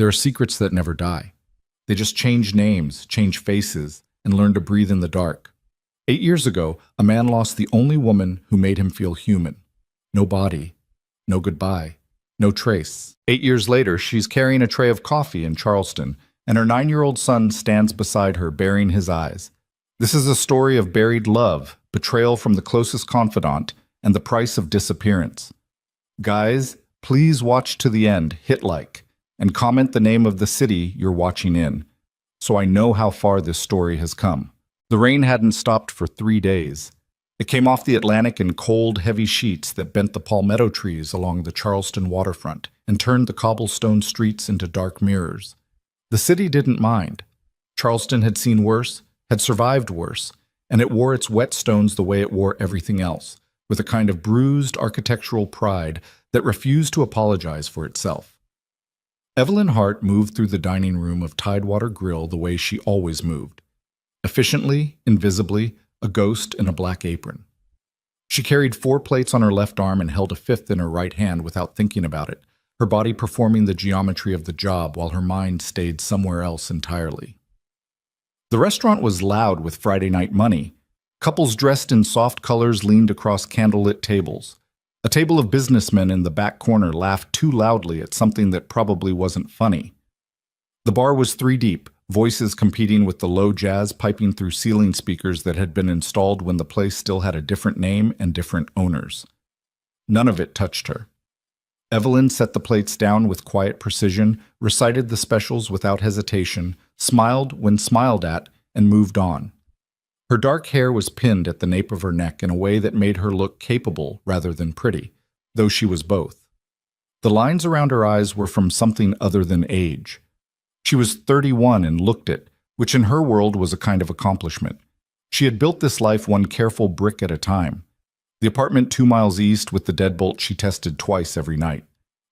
There are secrets that never die. They just change names, change faces, and learn to breathe in the dark. 8 years ago, a man lost the only woman who made him feel human. No body, no goodbye, no trace. 8 years later, she's carrying a tray of coffee in Charleston, and her 9-year-old son stands beside her, burying his eyes. This is a story of buried love, betrayal from the closest confidant, and the price of disappearance. Guys, please watch to the end, hit like, and comment the name of the city you're watching in, so I know how far this story has come. The rain hadn't stopped for 3 days. It came off the Atlantic in cold, heavy sheets that bent the palmetto trees along the Charleston waterfront and turned the cobblestone streets into dark mirrors. The city didn't mind. Charleston had seen worse, had survived worse, and it wore its whetstones the way it wore everything else, with a kind of bruised architectural pride that refused to apologize for itself. Evelyn Hart moved through the dining room of Tidewater Grill the way she always moved. Efficiently, invisibly, a ghost in a black apron. She carried 4 plates on her left arm and held a 5th in her right hand without thinking about it, her body performing the geometry of the job while her mind stayed somewhere else entirely. The restaurant was loud with Friday night money. Couples dressed in soft colors leaned across candlelit tables. A table of businessmen in the back corner laughed too loudly at something that probably wasn't funny. The bar was 3 deep, voices competing with the low jazz piping through ceiling speakers that had been installed when the place still had a different name and different owners. None of it touched her. Evelyn set the plates down with quiet precision, recited the specials without hesitation, smiled when smiled at, and moved on. Her dark hair was pinned at the nape of her neck in a way that made her look capable rather than pretty, though she was both. The lines around her eyes were from something other than age. She was 31 and looked it, which in her world was a kind of accomplishment. She had built this life one careful brick at a time. The apartment 2 miles east with the deadbolt she tested twice every night.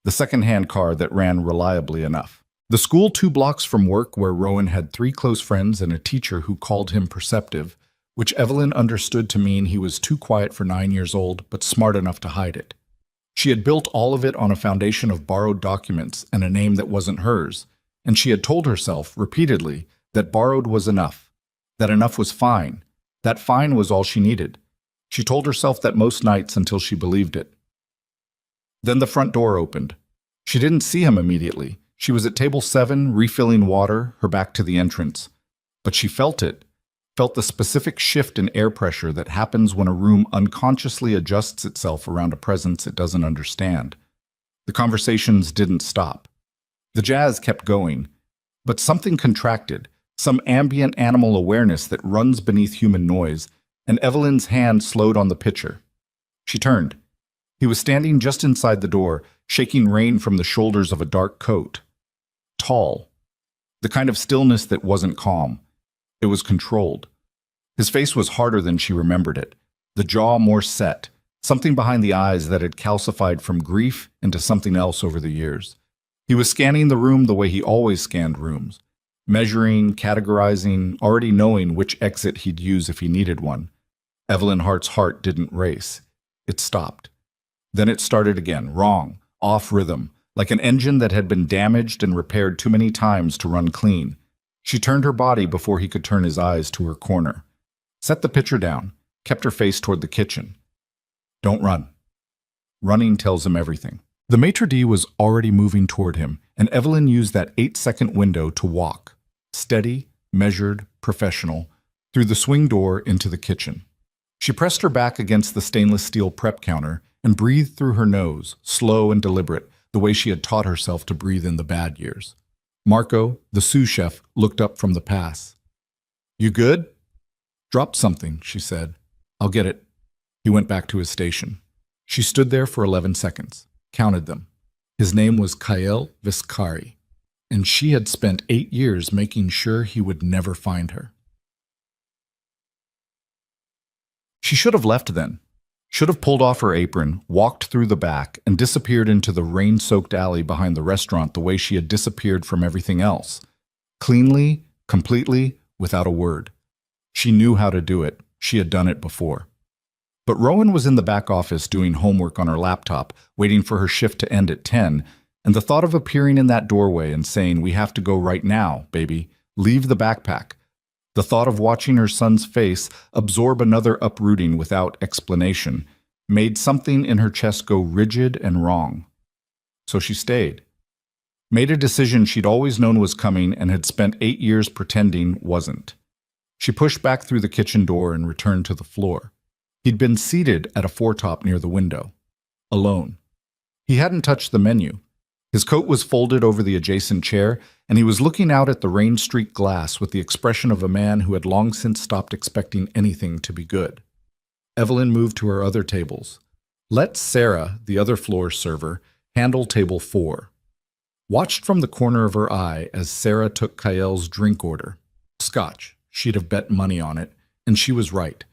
The second-hand car that ran reliably enough. The school 2 blocks from work where Rowan had 3 close friends and a teacher who called him perceptive, which Evelyn understood to mean he was too quiet for 9 years old, but smart enough to hide it. She had built all of it on a foundation of borrowed documents and a name that wasn't hers, and she had told herself repeatedly that borrowed was enough, that enough was fine, that fine was all she needed. She told herself that most nights until she believed it. Then the front door opened. She didn't see him immediately. She was at table 7, refilling water, her back to the entrance. But she felt it, felt the specific shift in air pressure that happens when a room unconsciously adjusts itself around a presence it doesn't understand. The conversations didn't stop. The jazz kept going, but something contracted, some ambient animal awareness that runs beneath human noise, and Evelyn's hand slowed on the pitcher. She turned. He was standing just inside the door, shaking rain from the shoulders of a dark coat. Tall. The kind of stillness that wasn't calm. It was controlled. His face was harder than she remembered it, the jaw more set, something behind the eyes that had calcified from grief into something else over the years. He was scanning the room the way he always scanned rooms, measuring, categorizing, already knowing which exit he'd use if he needed one. Evelyn Hart's heart didn't race. It stopped. Then it started again, wrong, off rhythm, like an engine that had been damaged and repaired too many times to run clean. She turned her body before he could turn his eyes to her corner. Set the pitcher down, kept her face toward the kitchen. Don't run. Running tells him everything. The maitre d' was already moving toward him, and Evelyn used that 8-second window to walk, steady, measured, professional, through the swing door into the kitchen. She pressed her back against the stainless steel prep counter and breathed through her nose, slow and deliberate, the way she had taught herself to breathe in the bad years. Marco, the sous chef, looked up from the pass. "You good?" "Dropped something," she said. "I'll get it." He went back to his station. She stood there for 11 seconds, counted them. His name was Kyle Viscari, and she had spent 8 years making sure he would never find her. She should have left then. Should have pulled off her apron, walked through the back, and disappeared into the rain-soaked alley behind the restaurant the way she had disappeared from everything else. Cleanly, completely, without a word. She knew how to do it. She had done it before. But Rowan was in the back office doing homework on her laptop, waiting for her shift to end at 10, And the thought of appearing in that doorway and saying, "We have to go right now, baby. Leave the backpack." The thought of watching her son's face absorb another uprooting without explanation made something in her chest go rigid and wrong. So she stayed. Made a decision she'd always known was coming and had spent 8 years pretending wasn't. She pushed back through the kitchen door and returned to the floor. He'd been seated at a foretop near the window, alone. He hadn't touched the menu. His coat was folded over the adjacent chair, and he was looking out at the rain-streaked glass with the expression of a man who had long since stopped expecting anything to be good. Evelyn moved to her other tables. Let Sarah, the other floor server, handle table 4. Watched from the corner of her eye as Sarah took Kyl's drink order. Scotch. She'd have bet money on it, and she was right,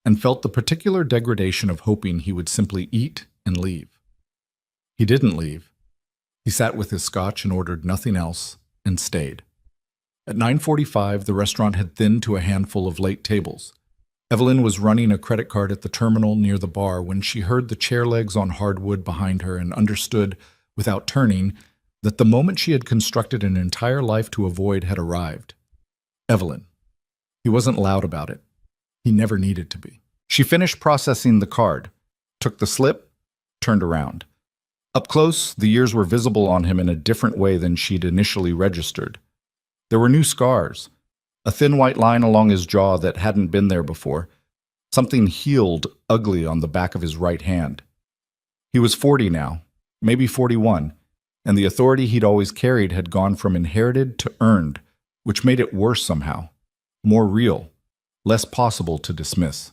and felt the particular degradation of hoping he would simply eat and leave. He didn't leave. He sat with his scotch and ordered nothing else, and stayed. At 9:45, the restaurant had thinned to a handful of late tables. Evelyn was running a credit card at the terminal near the bar when she heard the chair legs on hardwood behind her and understood, without turning, that the moment she had constructed an entire life to avoid had arrived. Evelyn. He wasn't loud about it. He never needed to be. She finished processing the card, took the slip, turned around. Up close, the years were visible on him in a different way than she'd initially registered. There were new scars, a thin white line along his jaw that hadn't been there before, something healed ugly on the back of his right hand. He was 40 now, maybe 41, and the authority he'd always carried had gone from inherited to earned, which made it worse somehow, more real, less possible to dismiss.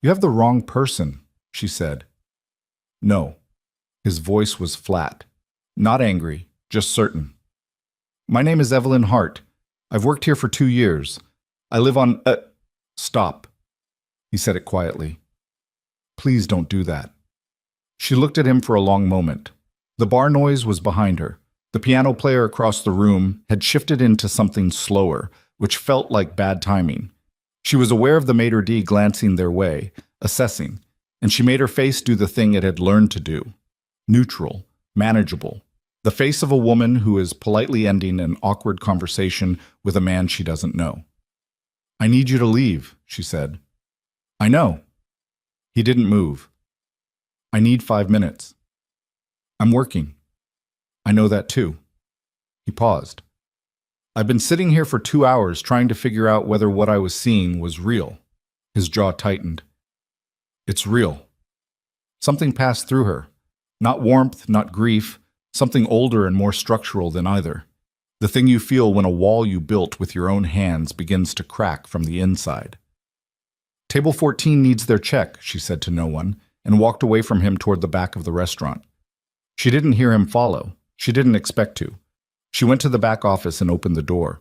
"You have the wrong person," she said. "No." His voice was flat, not angry, just certain. "My name is Evelyn Hart. I've worked here for 2 years. I live on—" Stop. He said it quietly. "Please don't do that." She looked at him for a long moment. The bar noise was behind her. The piano player across the room had shifted into something slower, which felt like bad timing. She was aware of the maitre d' glancing their way, assessing, and she made her face do the thing it had learned to do. Neutral, manageable. The face of a woman who is politely ending an awkward conversation with a man she doesn't know. "I need you to leave," she said. "I know." He didn't move. "I need 5 minutes." "I'm working." "I know that too." He paused. "I've been sitting here for 2 hours trying to figure out whether what I was seeing was real." His jaw tightened. "It's real." Something passed through her. Not warmth, not grief, something older and more structural than either. The thing you feel when a wall you built with your own hands begins to crack from the inside. "Table 14 needs their check," she said to no one, and walked away from him toward the back of the restaurant. She didn't hear him follow. She didn't expect to. She went to the back office and opened the door.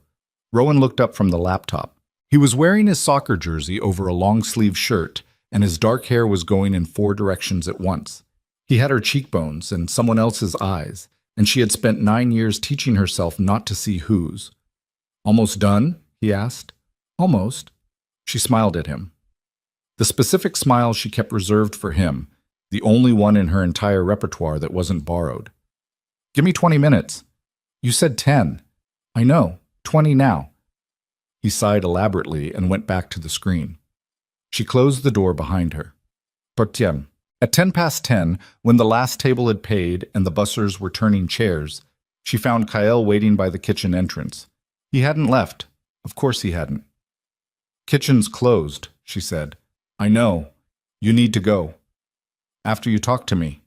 Rowan looked up from the laptop. He was wearing his soccer jersey over a long-sleeve shirt, and his dark hair was going in 4 directions at once. He had her cheekbones and someone else's eyes, and she had spent 9 years teaching herself not to see whose. "Almost done?" he asked. "Almost." She smiled at him. The specific smile she kept reserved for him, the only one in her entire repertoire that wasn't borrowed. "Give me 20 minutes. You said 10. I know. 20 now." He sighed elaborately and went back to the screen. She closed the door behind her. Portième. At 10 past 10, when the last table had paid and the bussers were turning chairs, she found Kyl waiting by the kitchen entrance. He hadn't left. Of course he hadn't. "Kitchen's closed," she said. "I know. You need to go. After you talk to me."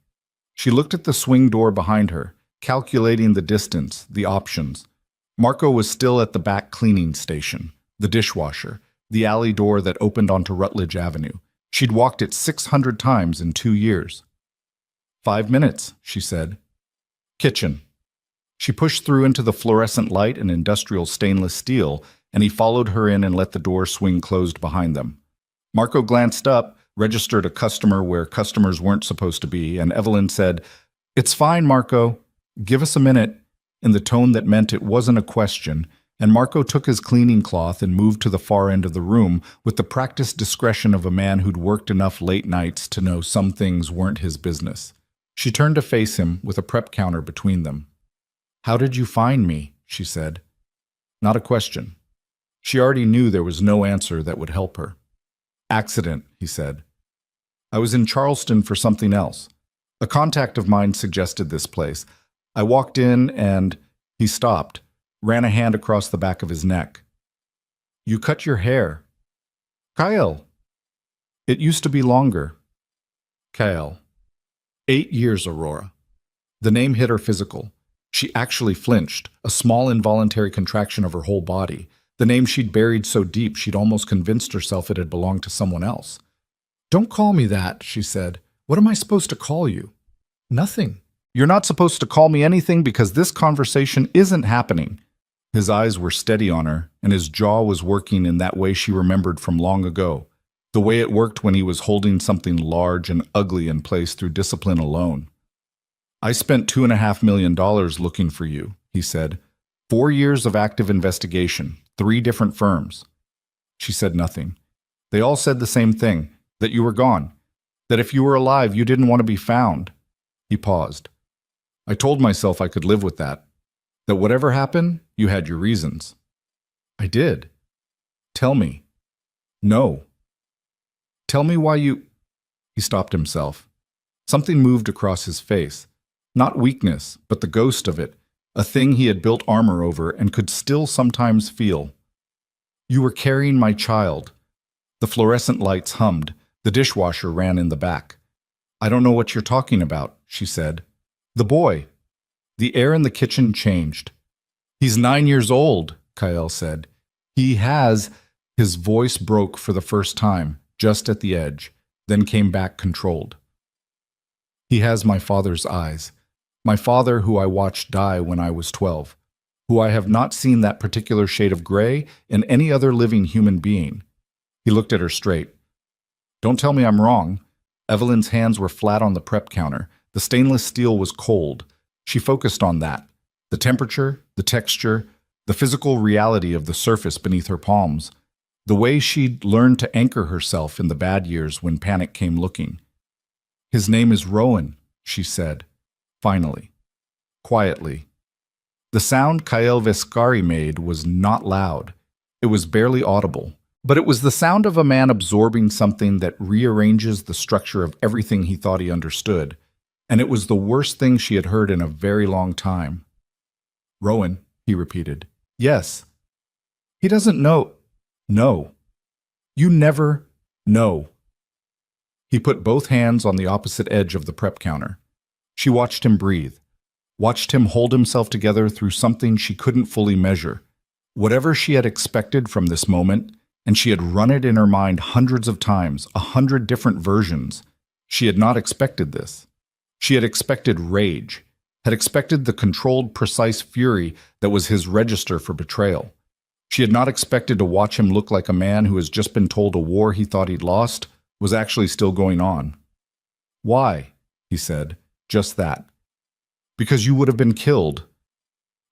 She looked at the swing door behind her, calculating the distance, the options. Marco was still at the back cleaning station, the dishwasher, the alley door that opened onto Rutledge Avenue. She'd walked it 600 times in 2 years. 5 minutes, she said. Kitchen. She pushed through into the fluorescent light and industrial stainless steel, and he followed her in and let the door swing closed behind them. Marco glanced up, registered a customer where customers weren't supposed to be, and Evelyn said, "It's fine, Marco. Give us a minute," in the tone that meant it wasn't a question, and Marco took his cleaning cloth and moved to the far end of the room with the practiced discretion of a man who'd worked enough late nights to know some things weren't his business. She turned to face him with a prep counter between them. "How did you find me?" she said. Not a question. She already knew there was no answer that would help her. "Accident," he said. "I was in Charleston for something else. A contact of mine suggested this place. I walked in and—" He stopped, ran a hand across the back of his neck. "You cut your hair." "Kyle." "It used to be longer." "Kyle." 8 years, Aurora. The name hit her physical. She actually flinched, a small involuntary contraction of her whole body. The name she'd buried so deep she'd almost convinced herself it had belonged to someone else. "Don't call me that," she said. "What am I supposed to call you?" "Nothing. You're not supposed to call me anything because this conversation isn't happening." His eyes were steady on her, and his jaw was working in that way she remembered from long ago, the way it worked when he was holding something large and ugly in place through discipline alone. "I spent $2.5 million looking for you," he said. 4 years of active investigation, 3 different firms." She said nothing. "They all said the same thing, that you were gone, that if you were alive you didn't want to be found." He paused. "I told myself I could live with that whatever happened, you had your reasons." "I did." "Tell me." "No." "Tell me why you—" He stopped himself. Something moved across his face. Not weakness, but the ghost of it, a thing he had built armor over and could still sometimes feel. "You were carrying my child." The fluorescent lights hummed. The dishwasher ran in the back. "I don't know what you're talking about," she said. "The boy." The air in the kitchen changed. "He's 9 years old," Kyle said. "He has—" His voice broke for the first time, just at the edge, then came back controlled. "He has my father's eyes. My father who I watched die when I was 12, who I have not seen that particular shade of gray in any other living human being." He looked at her straight. "Don't tell me I'm wrong." Evelyn's hands were flat on the prep counter. The stainless steel was cold. She focused on that. The temperature, the texture, the physical reality of the surface beneath her palms. The way she'd learned to anchor herself in the bad years when panic came looking. "His name is Rowan," she said, finally, quietly. The sound Kyle Vescari made was not loud. It was barely audible. But it was the sound of a man absorbing something that rearranges the structure of everything he thought he understood. And it was the worst thing she had heard in a very long time. "Rowan," he repeated. "Yes." "He doesn't know—" "No. You never know." He put both hands on the opposite edge of the prep counter. She watched him breathe, watched him hold himself together through something she couldn't fully measure. Whatever she had expected from this moment, and she had run it in her mind hundreds of times, 100 different versions, she had not expected this. She had expected rage, had expected the controlled, precise fury that was his register for betrayal. She had not expected to watch him look like a man who has just been told a war he thought he'd lost was actually still going on. "Why?" he said. "Just that." "Because you would have been killed."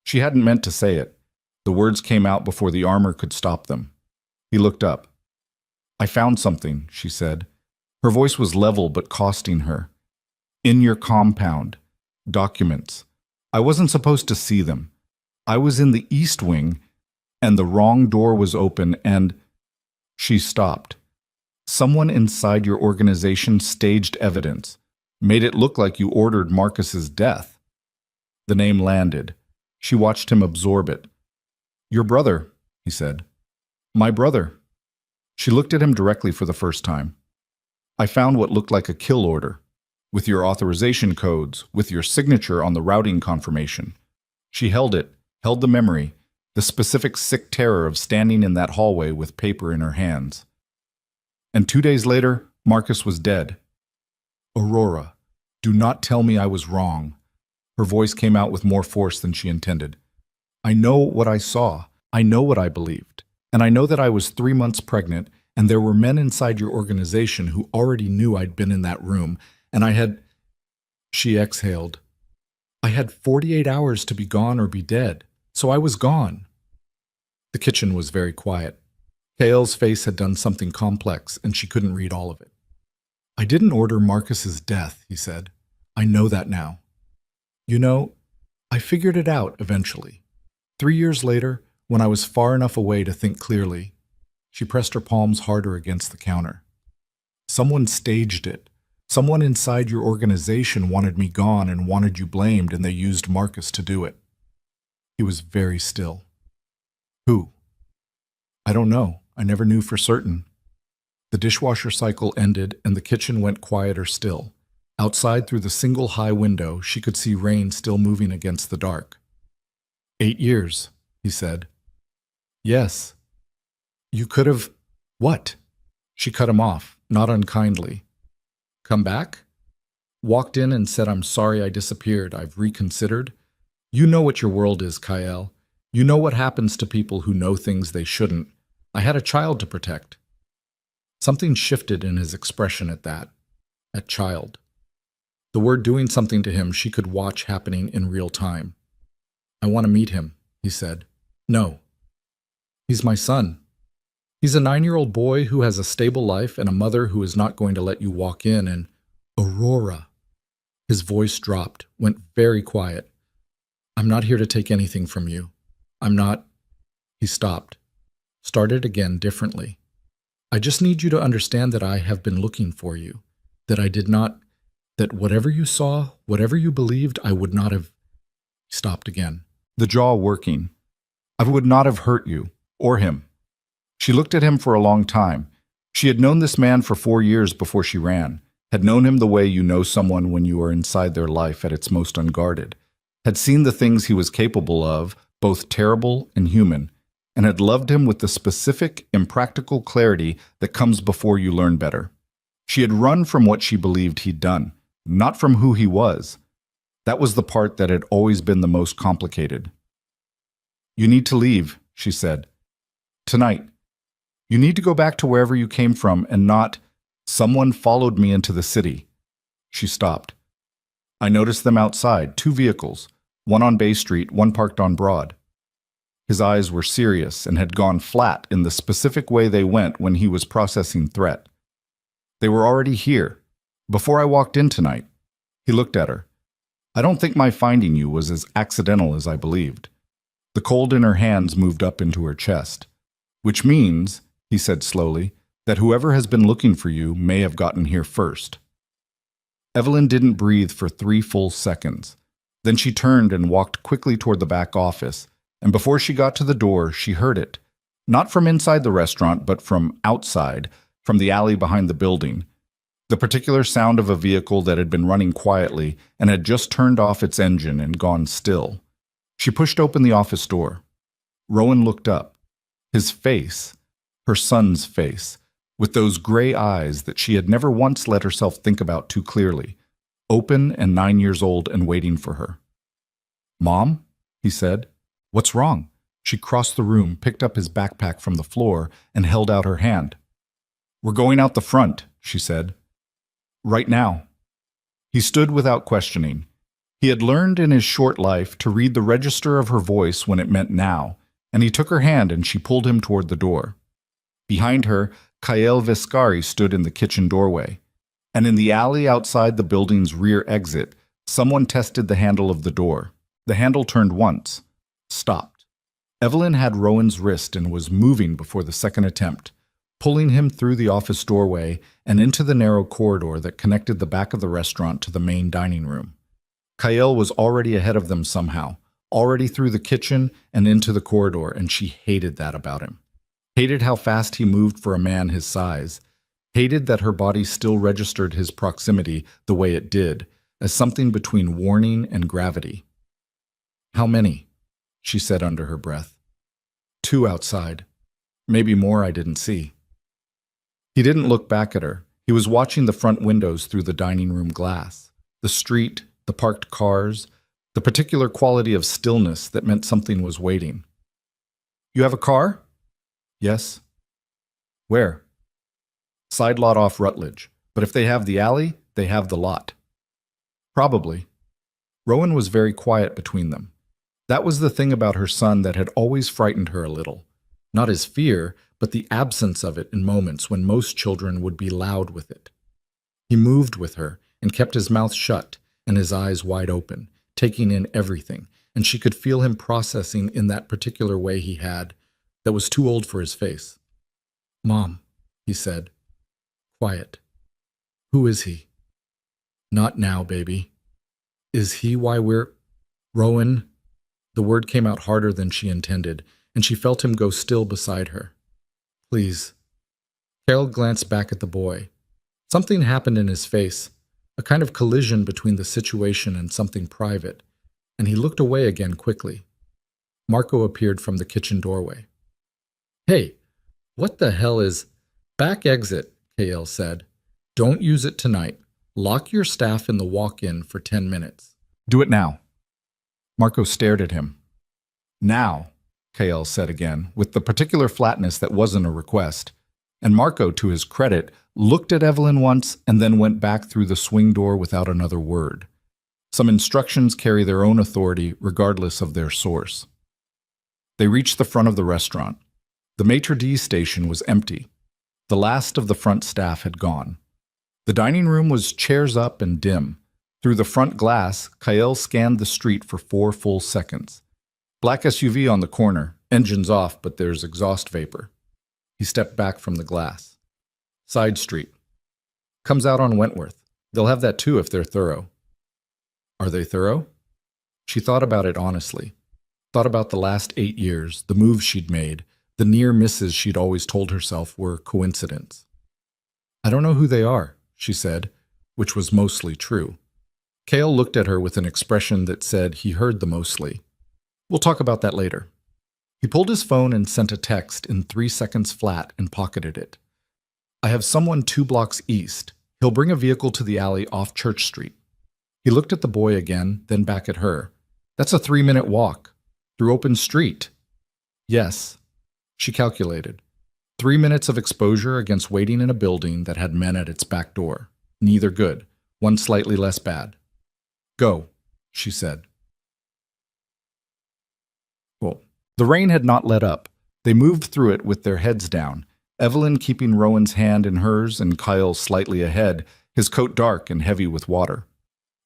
She hadn't meant to say it. The words came out before the armor could stop them. He looked up. "I found something," she said. Her voice was level but costing her. "In your compound. Documents. I wasn't supposed to see them. I was in the East Wing, and the wrong door was open, and—" She stopped. "Someone inside your organization staged evidence, made it look like you ordered Marcus's death." The name landed. She watched him absorb it. "Your brother," he said. "My brother." She looked at him directly for the first time. "I found what looked like a kill order, with your authorization codes, with your signature on the routing confirmation." She held it, held the memory, the specific sick terror of standing in that hallway with paper in her hands. "And 2 days later, Marcus was dead." "Aurora, do not tell me I was wrong." Her voice came out with more force than she intended. "I know what I saw. I know what I believed. And I know that I was 3 months pregnant, and there were men inside your organization who already knew I'd been in that room, and I had—" She exhaled. "I had 48 hours to be gone or be dead, so I was gone." The kitchen was very quiet. Kale's face had done something complex, and she couldn't read all of it. "I didn't order Marcus's death," he said. I know that now. You know, I figured it out eventually. 3 years later, when I was far enough away to think clearly, she pressed her palms harder against the counter. Someone staged it. Someone inside your organization wanted me gone and wanted you blamed, and they used Marcus to do it. He was very still. Who? I don't know. I never knew for certain. The dishwasher cycle ended and the kitchen went quieter still. Outside through the single high window, she could see rain still moving against the dark. 8 years, he said. Yes. You could have… What? She cut him off, not unkindly. Come back? Walked in and said, I'm sorry I disappeared. I've reconsidered. You know what your world is, Kyle. You know what happens to people who know things they shouldn't. I had a child to protect. Something shifted in his expression at that. At child. The word doing something to him she could watch happening in real time. I want to meet him, he said. No. He's my son. He's a 9-year-old boy who has a stable life and a mother who is not going to let you walk in and… Aurora. His voice dropped, went very quiet. I'm not here to take anything from you. I'm not… He stopped. Started again differently. I just need you to understand that I have been looking for you. That I did not… That whatever you saw, whatever you believed, I would not have… He stopped again. The jaw working. I would not have hurt you, or him. She looked at him for a long time. She had known this man for 4 years before she ran, had known him the way you know someone when you are inside their life at its most unguarded, had seen the things he was capable of, both terrible and human, and had loved him with the specific, impractical clarity that comes before you learn better. She had run from what she believed he'd done, not from who he was. That was the part that had always been the most complicated. You need to leave, she said. Tonight. You need to go back to wherever you came from and not… Someone followed me into the city. She stopped. I noticed them outside, 2 vehicles, one on Bay Street, one parked on Broad. His eyes were serious and had gone flat in the specific way they went when he was processing threat. They were already here, before I walked in tonight. He looked at her. I don't think my finding you was as accidental as I believed. The cold in her hands moved up into her chest. Which means, he said slowly, that whoever has been looking for you may have gotten here first. Evelyn didn't breathe for 3 full seconds. Then she turned and walked quickly toward the back office, and before she got to the door, she heard it. Not from inside the restaurant, but from outside, from the alley behind the building. The particular sound of a vehicle that had been running quietly and had just turned off its engine and gone still. She pushed open the office door. Rowan looked up. His face, her son's face, with those gray eyes that she had never once let herself think about too clearly, open and 9 years old and waiting for her. Mom? He said. What's wrong? She crossed the room, picked up his backpack from the floor, and held out her hand. We're going out the front, she said. Right now. He stood without questioning. He had learned in his short life to read the register of her voice when it meant now, and he took her hand and she pulled him toward the door. Behind her, Kyle Vescari stood in the kitchen doorway, and in the alley outside the building's rear exit, someone tested the handle of the door. The handle turned once, stopped. Evelyn had Rowan's wrist and was moving before the second attempt, pulling him through the office doorway and into the narrow corridor that connected the back of the restaurant to the main dining room. Kyle was already ahead of them somehow, already through the kitchen and into the corridor, and she hated that about him. Hated how fast he moved for a man his size. Hated that her body still registered his proximity the way it did, as something between warning and gravity. How many? She said under her breath. 2 outside. Maybe more I didn't see. He didn't look back at her. He was watching the front windows through the dining room glass. The street, the parked cars, the particular quality of stillness that meant something was waiting. You have a car? Yes. Where? Side lot off Rutledge. But if they have the alley, they have the lot. Probably. Rowan was very quiet between them. That was the thing about her son that had always frightened her a little. Not his fear, but the absence of it in moments when most children would be loud with it. He moved with her and kept his mouth shut, and his eyes wide open, taking in everything, and she could feel him processing in that particular way he had that was too old for his face. "Mom," he said. Quiet. "Who is he?" "Not now, baby." "Is he why we're—" "Rowan." The word came out harder than she intended, and she felt him go still beside her. "Please." Carol glanced back at the boy. Something happened in his face, a kind of collision between the situation and something private, and he looked away again quickly. Marco appeared from the kitchen doorway. "Hey, what the hell is—" "Back exit," KL said. "Don't use it tonight. Lock your staff in the walk-in for 10 minutes. "Do it now." Marco stared at him. "Now," KL said again, with the particular flatness that wasn't a request. And Marco, to his credit, looked at Evelyn once and then went back through the swing door without another word. Some instructions carry their own authority regardless of their source. They reached the front of the restaurant. The maitre d' station was empty. The last of the front staff had gone. The dining room was chairs up and dim. Through the front glass, Kael scanned the street for 4 full seconds. Black SUV on the corner, engines off, but there's exhaust vapor. He stepped back from the glass. Side street. Comes out on Wentworth. They'll have that too if they're thorough. Are they thorough? She thought about it honestly. Thought about the last 8 years, the moves she'd made, the near misses she'd always told herself were coincidence. "I don't know who they are," she said, which was mostly true. Cale looked at her with an expression that said he heard the mostly. "We'll talk about that later." He pulled his phone and sent a text in 3 seconds flat and pocketed it. "I have someone 2 blocks east. He'll bring a vehicle to the alley off Church Street." He looked at the boy again, then back at her. "That's a 3-minute walk. Through open street." "Yes." She calculated. 3 minutes of exposure against waiting in a building that had men at its back door. Neither good. One slightly less bad. "Go," she said. Well, the rain had not let up. They moved through it with their heads down, Evelyn keeping Rowan's hand in hers and Kyle slightly ahead, his coat dark and heavy with water.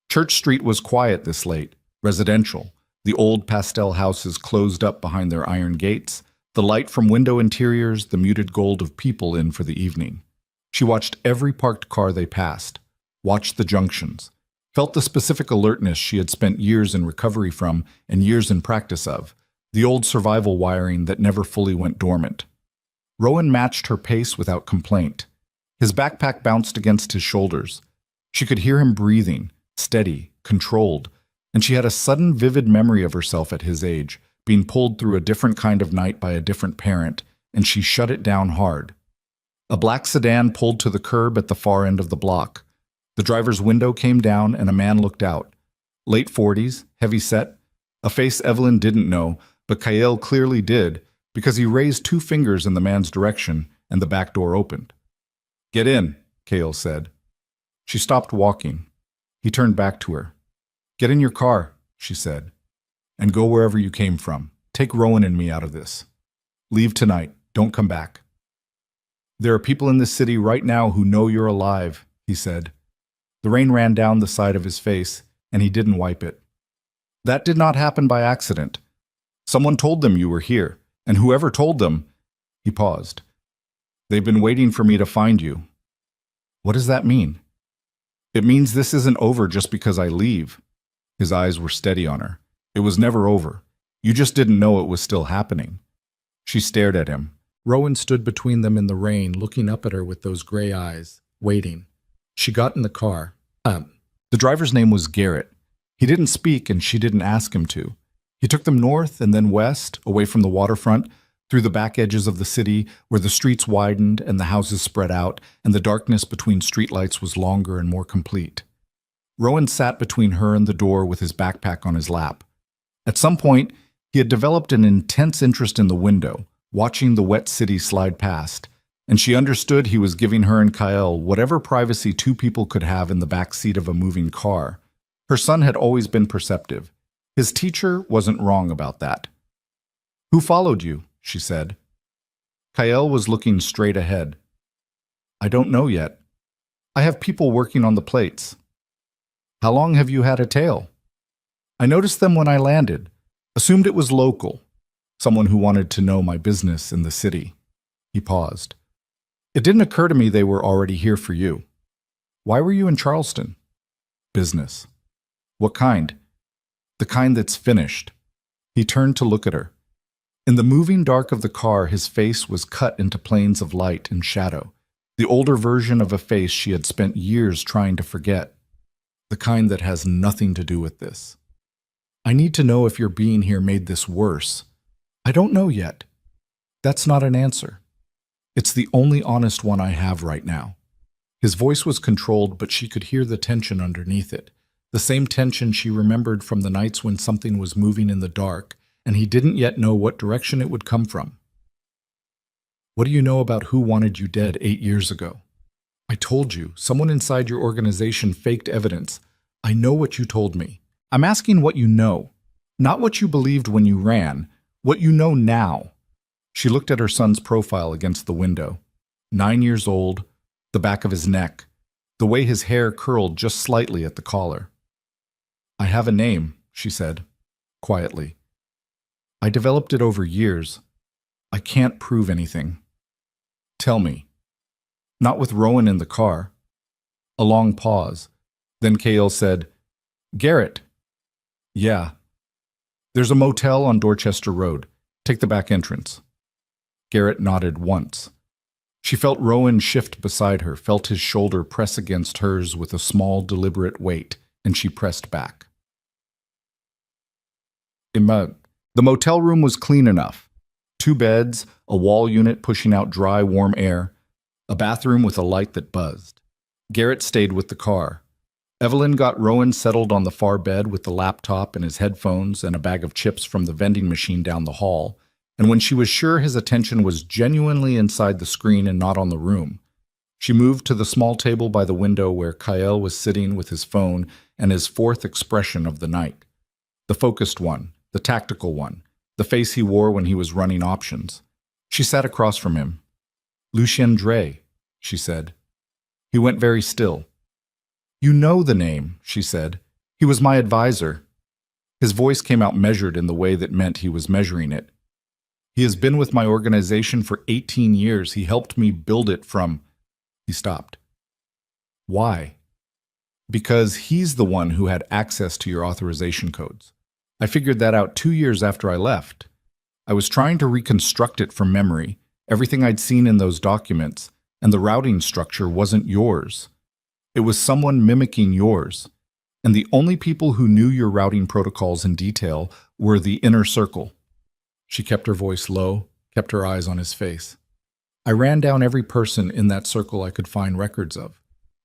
Church Street was quiet this late, residential, the old pastel houses closed up behind their iron gates, the light from window interiors, the muted gold of people in for the evening. She watched every parked car they passed, watched the junctions, felt the specific alertness she had spent years in recovery from and years in practice of, the old survival wiring that never fully went dormant. Rowan matched her pace without complaint. His backpack bounced against his shoulders. She could hear him breathing, steady, controlled, and she had a sudden vivid memory of herself at his age, being pulled through a different kind of night by a different parent, and she shut it down hard. A black sedan pulled to the curb at the far end of the block. The driver's window came down and a man looked out. Late 40s, heavy set, a face Evelyn didn't know, but Kael clearly did, because he raised 2 fingers in the man's direction and the back door opened. "Get in," Kael said. She stopped walking. He turned back to her. "Get in your car," she said, "and go wherever you came from. Take Rowan and me out of this. Leave tonight. Don't come back." "There are people in this city right now who know you're alive," he said. The rain ran down the side of his face, and he didn't wipe it. "That did not happen by accident. Someone told them you were here, and whoever told them—" He paused. "They've been waiting for me to find you." "What does that mean?" "It means this isn't over just because I leave." His eyes were steady on her. "It was never over. You just didn't know it was still happening." She stared at him. Rowan stood between them in the rain, looking up at her with those gray eyes, waiting. She got in the car. The driver's name was Garrett. He didn't speak, and she didn't ask him to. He took them north and then west, away from the waterfront, through the back edges of the city, where the streets widened and the houses spread out, and the darkness between streetlights was longer and more complete. Rowan sat between her and the door with his backpack on his lap. At some point, he had developed an intense interest in the window, watching the wet city slide past, and she understood he was giving her and Kael whatever privacy 2 people could have in the back seat of a moving car. Her son had always been perceptive. His teacher wasn't wrong about that. "Who followed you?" she said. Kael was looking straight ahead. "I don't know yet. I have people working on the plates." How long have you had a tail? I noticed them when I landed. Assumed it was local. Someone who wanted to know my business in the city. He paused. It didn't occur to me they were already here for you. Why were you in Charleston? Business. What kind? The kind that's finished. He turned to look at her. In the moving dark of the car, his face was cut into planes of light and shadow, the older version of a face she had spent years trying to forget. The kind that has nothing to do with this. I need to know if your being here made this worse. I don't know yet. That's not an answer. It's the only honest one I have right now. His voice was controlled, but she could hear the tension underneath it. The same tension she remembered from the nights when something was moving in the dark, and he didn't yet know what direction it would come from. What do you know about who wanted you dead 8 years ago? I told you, someone inside your organization faked evidence. I know what you told me. I'm asking what you know, not what you believed when you ran, what you know now. She looked at her son's profile against the window. 9 years old, the back of his neck, the way his hair curled just slightly at the collar. I have a name, she said, quietly. I developed it over years. I can't prove anything. Tell me. Not with Rowan in the car. A long pause. Then Cale said, Garrett. Yeah. There's a motel on Dorchester Road. Take the back entrance. Garrett nodded once. She felt Rowan shift beside her, felt his shoulder press against hers with a small, deliberate weight, and she pressed back. The motel room was clean enough. 2 beds, a wall unit pushing out dry, warm air, a bathroom with a light that buzzed. Garrett stayed with the car. Evelyn got Rowan settled on the far bed with the laptop and his headphones and a bag of chips from the vending machine down the hall, and when she was sure his attention was genuinely inside the screen and not on the room, she moved to the small table by the window where Kyle was sitting with his phone and his 4th expression of the night. The focused one, the tactical one, the face he wore when he was running options. She sat across from him. Lucien Dre, she said. He went very still. You know the name, she said. He was my advisor. His voice came out measured in the way that meant he was measuring it. He has been with my organization for 18 years. He helped me build it from... He stopped. Why? Because he's the one who had access to your authorization codes. I figured that out 2 years after I left. I was trying to reconstruct it from memory, everything I'd seen in those documents, and the routing structure wasn't yours. It was someone mimicking yours. And the only people who knew your routing protocols in detail were the inner circle. She kept her voice low, kept her eyes on his face. I ran down every person in that circle I could find records of,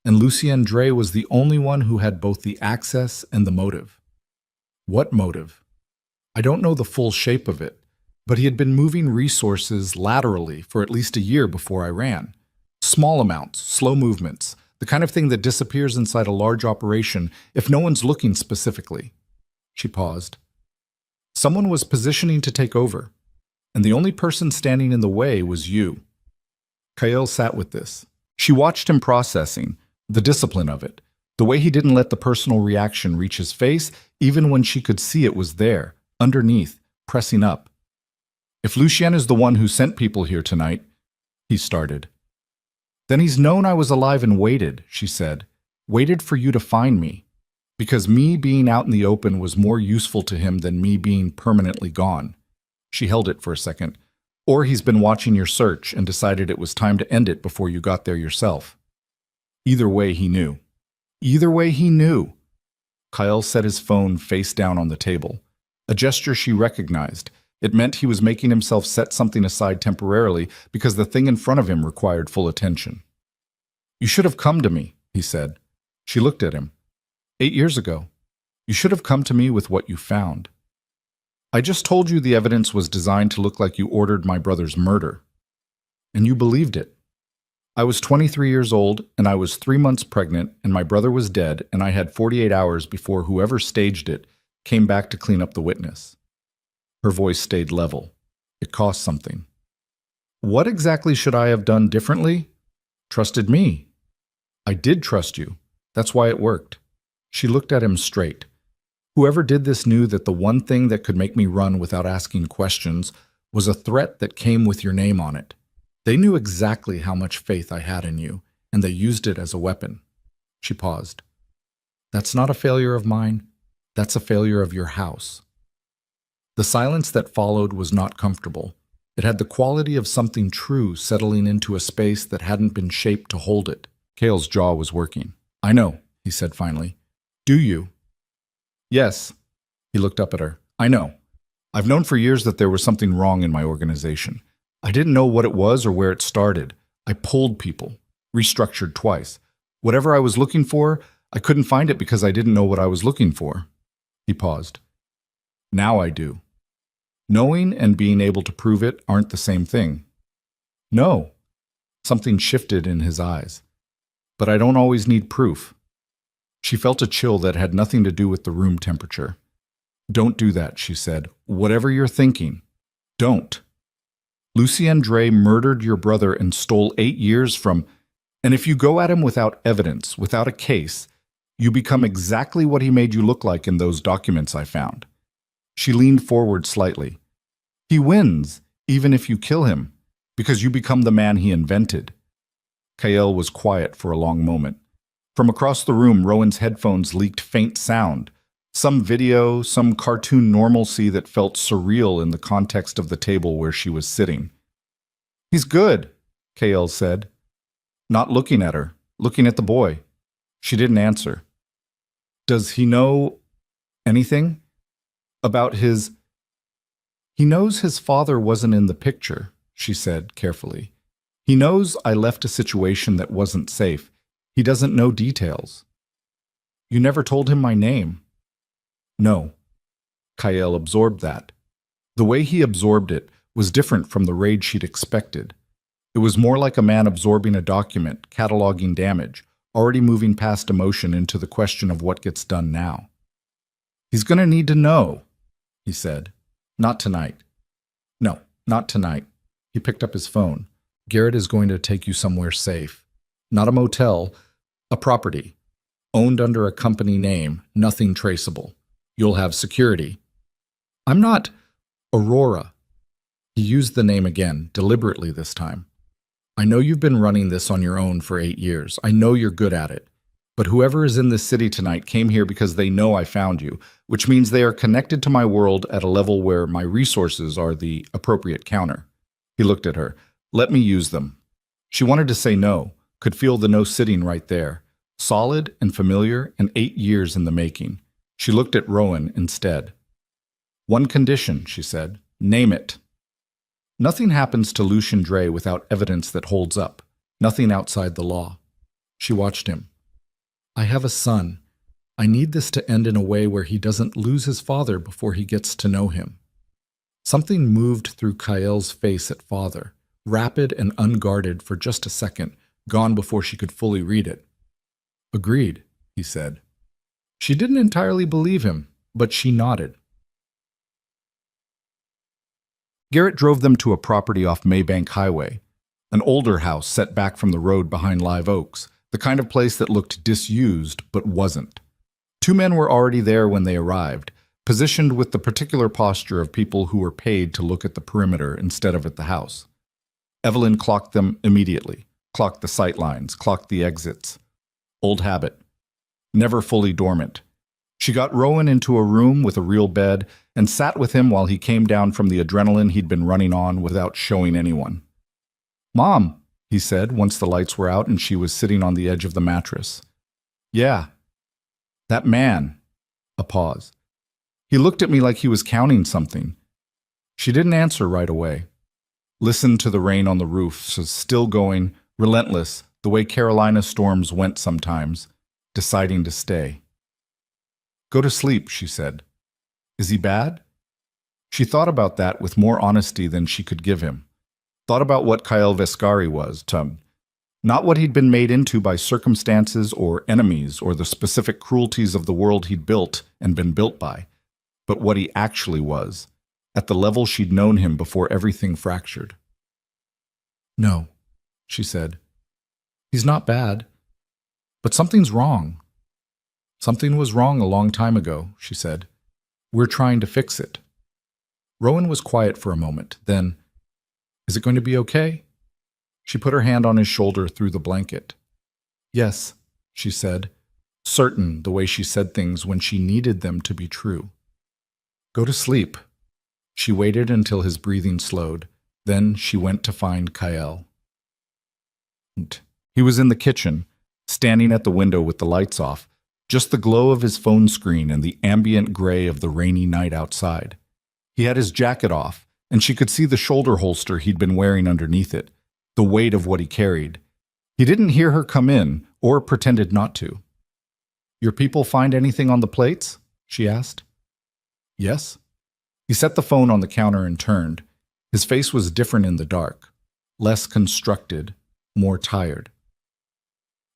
and Lucien Dre was the only one who had both the access and the motive. What motive? I don't know the full shape of it, but he had been moving resources laterally for at least a year before I ran. Small amounts, slow movements, the kind of thing that disappears inside a large operation if no one's looking specifically. She paused. Someone was positioning to take over, and the only person standing in the way was you. Kyle sat with this. She watched him processing, the discipline of it, the way he didn't let the personal reaction reach his face even when she could see it was there, underneath, pressing up. If Lucien is the one who sent people here tonight, he started. Then he's known I was alive and waited, she said. Waited for you to find me. Because me being out in the open was more useful to him than me being permanently gone. She held it for a second. Or he's been watching your search and decided it was time to end it before you got there yourself. Either way, he knew. Either way, he knew. Kyle set his phone face down on the table. A gesture she recognized. It meant he was making himself set something aside temporarily because the thing in front of him required full attention. You should have come to me, he said. She looked at him. 8 years ago. You should have come to me with what you found. I just told you the evidence was designed to look like you ordered my brother's murder. And you believed it. I was 23 years old, and I was 3 months pregnant, and my brother was dead, and I had 48 hours before whoever staged it came back to clean up the witness. Her voice stayed level. It cost something. What exactly should I have done differently? Trusted me. I did trust you. That's why it worked. She looked at him straight. Whoever did this knew that the one thing that could make me run without asking questions was a threat that came with your name on it. They knew exactly how much faith I had in you, and they used it as a weapon. She paused. That's not a failure of mine. That's a failure of your house. The silence that followed was not comfortable. It had the quality of something true settling into a space that hadn't been shaped to hold it. Cale's jaw was working. I know, he said finally. Do you? Yes. He looked up at her. I know. I've known for years that there was something wrong in my organization. I didn't know what it was or where it started. I pulled people, restructured twice. Whatever I was looking for, I couldn't find it because I didn't know what I was looking for. He paused. Now I do. Knowing and being able to prove it aren't the same thing. No. Something shifted in his eyes. But I don't always need proof. She felt a chill that had nothing to do with the room temperature. Don't do that, she said. Whatever you're thinking, don't. Lucien Dre murdered your brother and stole 8 years from... And if you go at him without evidence, without a case, you become exactly what he made you look like in those documents I found. She leaned forward slightly. He wins, even if you kill him, because you become the man he invented. Kael was quiet for a long moment. From across the room, Rowan's headphones leaked faint sound. Some video, some cartoon normalcy that felt surreal in the context of the table where she was sitting. He's good, Kael said. Not looking at her, looking at the boy. She didn't answer. Does he know anything? About his... He knows his father wasn't in the picture, she said carefully. He knows I left a situation that wasn't safe. He doesn't know details. You never told him my name. No. Kael absorbed that. The way he absorbed it was different from the rage she'd expected. It was more like a man absorbing a document, cataloging damage, already moving past emotion into the question of what gets done now. He's going to need to know, he said. Not tonight. No, not tonight. He picked up his phone. Garrett is going to take you somewhere safe. Not a motel, a property. Owned under a company name, nothing traceable. You'll have security. I'm not Aurora. He used the name again, deliberately this time. I know you've been running this on your own for 8 years. I know you're good at it. But whoever is in this city tonight came here because they know I found you, which means they are connected to my world at a level where my resources are the appropriate counter. He looked at her. Let me use them. She wanted to say no, could feel the no sitting right there. Solid and familiar and 8 years in the making. She looked at Rowan instead. One condition, she said. Name it. Nothing happens to Lucien Dre without evidence that holds up. Nothing outside the law. She watched him. I have a son. I need this to end in a way where he doesn't lose his father before he gets to know him. Something moved through Kael's face at father, rapid and unguarded for just a second, gone before she could fully read it. Agreed, he said. She didn't entirely believe him, but she nodded. Garrett drove them to a property off Maybank Highway, an older house set back from the road behind live oaks, the kind of place that looked disused but wasn't. 2 men were already there when they arrived, positioned with the particular posture of people who were paid to look at the perimeter instead of at the house. Evelyn clocked them immediately, clocked the sight lines, clocked the exits. Old habit. Never fully dormant. She got Rowan into a room with a real bed and sat with him while he came down from the adrenaline he'd been running on without showing anyone. Mom, he said once the lights were out and she was sitting on the edge of the mattress. Yeah. That man. A pause. He looked at me like he was counting something. She didn't answer right away. Listened to the rain on the roof, so still going, relentless, the way Carolina storms went sometimes, deciding to stay. Go to sleep, she said. Is he bad? She thought about that with more honesty than she could give him. Thought about what Kael Vescari was, not what he'd been made into by circumstances or enemies or the specific cruelties of the world he'd built and been built by, but what he actually was, at the level she'd known him before everything fractured. No, she said. He's not bad, but something's wrong. Something was wrong a long time ago, she said. We're trying to fix it. Rowan was quiet for a moment. Then, is it going to be okay? She put her hand on his shoulder through the blanket. Yes, she said, certain the way she said things when she needed them to be true. Go to sleep. She waited until his breathing slowed. Then she went to find Kyle. He was in the kitchen, standing at the window with the lights off, just the glow of his phone screen and the ambient gray of the rainy night outside. He had his jacket off, and she could see the shoulder holster he'd been wearing underneath it, the weight of what he carried. He didn't hear her come in, or pretended not to. Your people find anything on the plates? She asked. Yes. He set the phone on the counter and turned. His face was different in the dark, less constructed, more tired.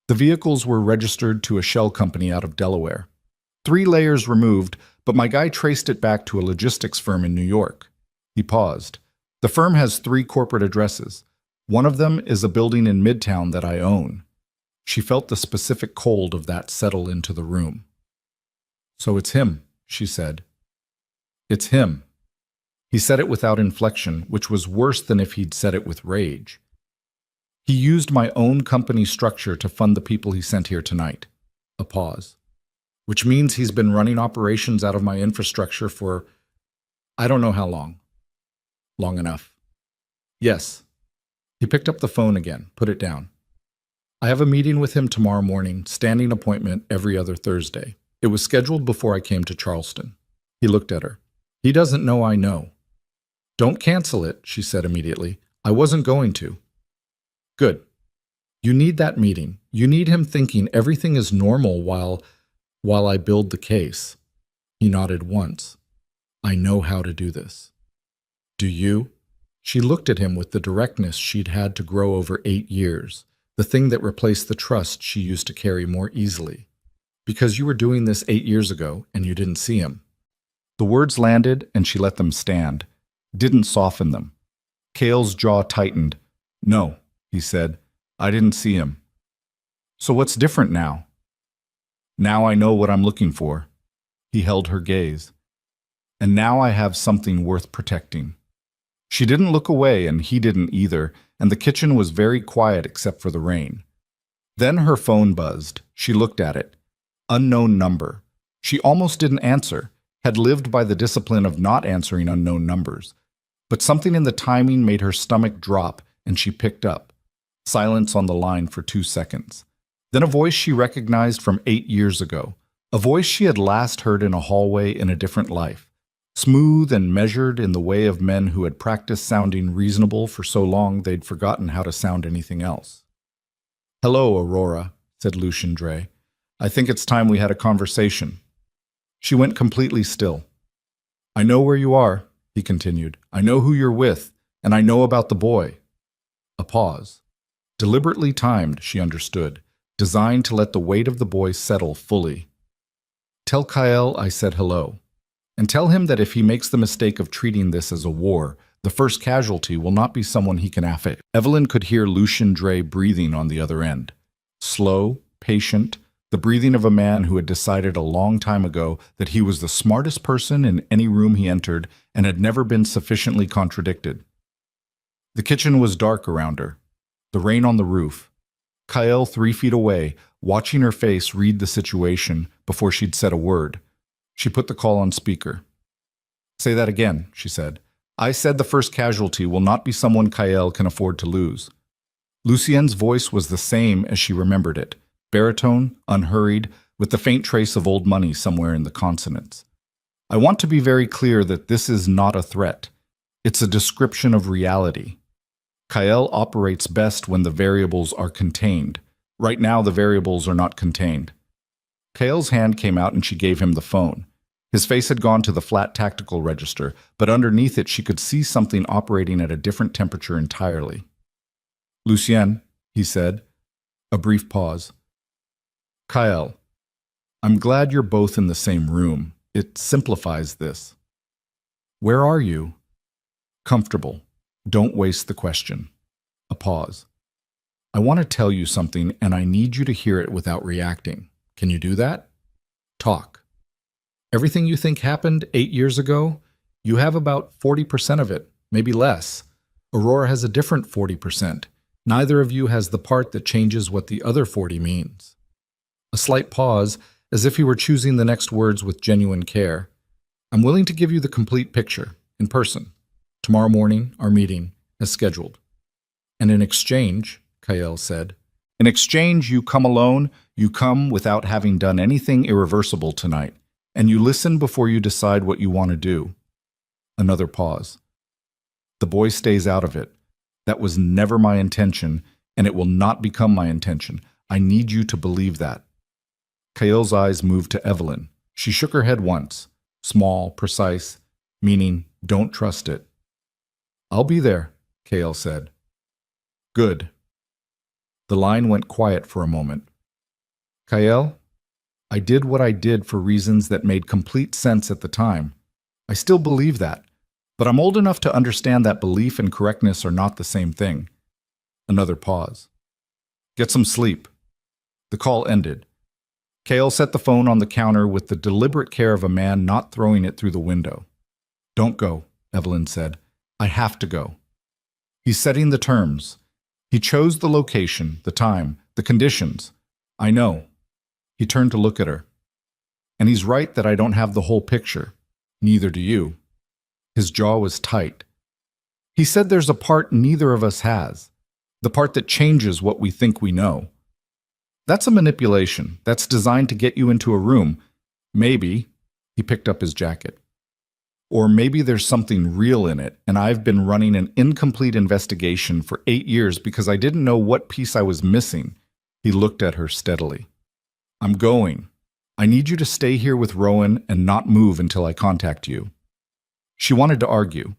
The vehicles were registered to a shell company out of Delaware. 3 layers removed, but my guy traced it back to a logistics firm in New York. He paused. The firm has 3 corporate addresses. One of them is a building in Midtown that I own. She felt the specific cold of that settle into the room. So it's him, she said. It's him. He said it without inflection, which was worse than if he'd said it with rage. He used my own company structure to fund the people he sent here tonight. A pause. Which means he's been running operations out of my infrastructure for, I don't know how long. Long enough. Yes. He picked up the phone again, put it down. I have a meeting with him tomorrow morning, standing appointment every other Thursday. It was scheduled before I came to Charleston. He looked at her. He doesn't know I know. Don't cancel it, she said immediately. I wasn't going to. Good. You need that meeting. You need him thinking everything is normal while I build the case. He nodded once. I know how to do this. Do you? She looked at him with the directness she'd had to grow over 8 years, the thing that replaced the trust she used to carry more easily. Because you were doing this 8 years ago and you didn't see him. The words landed and she let them stand, didn't soften them. Cale's jaw tightened. No, he said. I didn't see him. So what's different now? Now I know what I'm looking for. He held her gaze. And now I have something worth protecting. She didn't look away and he didn't either, and the kitchen was very quiet except for the rain. Then her phone buzzed. She looked at it. Unknown number. She almost didn't answer, had lived by the discipline of not answering unknown numbers. But something in the timing made her stomach drop, and she picked up. Silence on the line for 2 seconds. Then a voice she recognized from 8 years ago, a voice she had last heard in a hallway in a different life, smooth and measured in the way of men who had practiced sounding reasonable for so long they'd forgotten how to sound anything else. Hello, Aurora, said Lucian Dre. I think it's time we had a conversation. She went completely still. I know where you are, he continued. I know who you're with, and I know about the boy. A pause. Deliberately timed, she understood, designed to let the weight of the boy settle fully. Tell Kyle I said hello, and tell him that if he makes the mistake of treating this as a war, the first casualty will not be someone he can affect. Evelyn could hear Lucian Dre breathing on the other end. Slow, patient, the breathing of a man who had decided a long time ago that he was the smartest person in any room he entered and had never been sufficiently contradicted. The kitchen was dark around her, the rain on the roof. Kyle 3 feet away, watching her face read the situation before she'd said a word. She put the call on speaker. Say that again, she said. I said the first casualty will not be someone Kyle can afford to lose. Lucien's voice was the same as she remembered it, baritone, unhurried, with the faint trace of old money somewhere in the consonants. I want to be very clear that this is not a threat. It's a description of reality. Kyle operates best when the variables are contained. Right now, the variables are not contained. Kyle's hand came out and she gave him the phone. His face had gone to the flat tactical register, but underneath it she could see something operating at a different temperature entirely. Lucien, he said. A brief pause. Kyle, I'm glad you're both in the same room. It simplifies this. Where are you? Comfortable. Don't waste the question. A pause. I want to tell you something, and I need you to hear it without reacting. Can you do that? Talk. Everything you think happened 8 years ago, you have about 40% of it, maybe less. Aurora has a different 40%. Neither of you has the part that changes what the other 40 means. A slight pause, as if he were choosing the next words with genuine care. I'm willing to give you the complete picture, in person. Tomorrow morning, our meeting, as scheduled. And in exchange, Kael said, in exchange, you come alone, you come without having done anything irreversible tonight, and you listen before you decide what you want to do. Another pause. The boy stays out of it. That was never my intention, and it will not become my intention. I need you to believe that. Kael's eyes moved to Evelyn. She shook her head once, small, precise, meaning don't trust it. I'll be there, Kael said. Good. The line went quiet for a moment. Kael, I did what I did for reasons that made complete sense at the time. I still believe that, but I'm old enough to understand that belief and correctness are not the same thing. Another pause. Get some sleep. The call ended. Kael set the phone on the counter with the deliberate care of a man not throwing it through the window. Don't go, Evelyn said. I have to go. He's setting the terms. He chose the location, the time, the conditions. I know. He turned to look at her. And he's right that I don't have the whole picture. Neither do you. His jaw was tight. He said there's a part neither of us has, the part that changes what we think we know. That's a manipulation. That's designed to get you into a room. Maybe, he picked up his jacket. Or maybe there's something real in it, and I've been running an incomplete investigation for 8 years because I didn't know what piece I was missing. He looked at her steadily. I'm going. I need you to stay here with Rowan and not move until I contact you. She wanted to argue.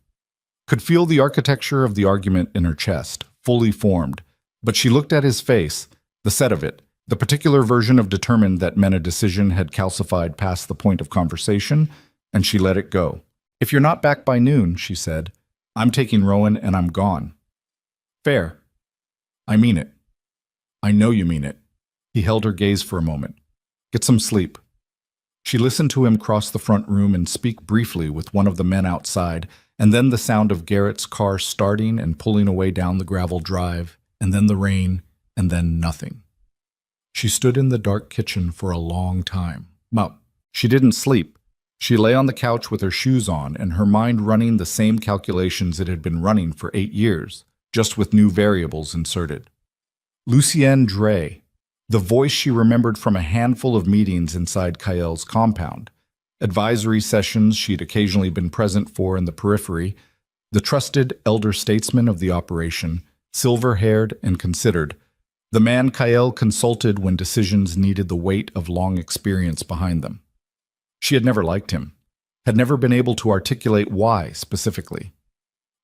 Could feel the architecture of the argument in her chest, fully formed, but she looked at his face, the set of it, the particular version of determined that meant a decision had calcified past the point of conversation, and she let it go. If you're not back by noon, she said, I'm taking Rowan and I'm gone. Fair. I mean it. I know you mean it. He held her gaze for a moment. Get some sleep. She listened to him cross the front room and speak briefly with one of the men outside, and then the sound of Garrett's car starting and pulling away down the gravel drive, and then the rain, and then nothing. She stood in the dark kitchen for a long time. Well, she didn't sleep. She lay on the couch with her shoes on and her mind running the same calculations it had been running for 8 years, just with new variables inserted. Lucienne Dre, the voice she remembered from a handful of meetings inside Kael's compound, advisory sessions she'd occasionally been present for in the periphery, the trusted elder statesman of the operation, silver-haired and considered, the man Kael consulted when decisions needed the weight of long experience behind them. She had never liked him, had never been able to articulate why specifically,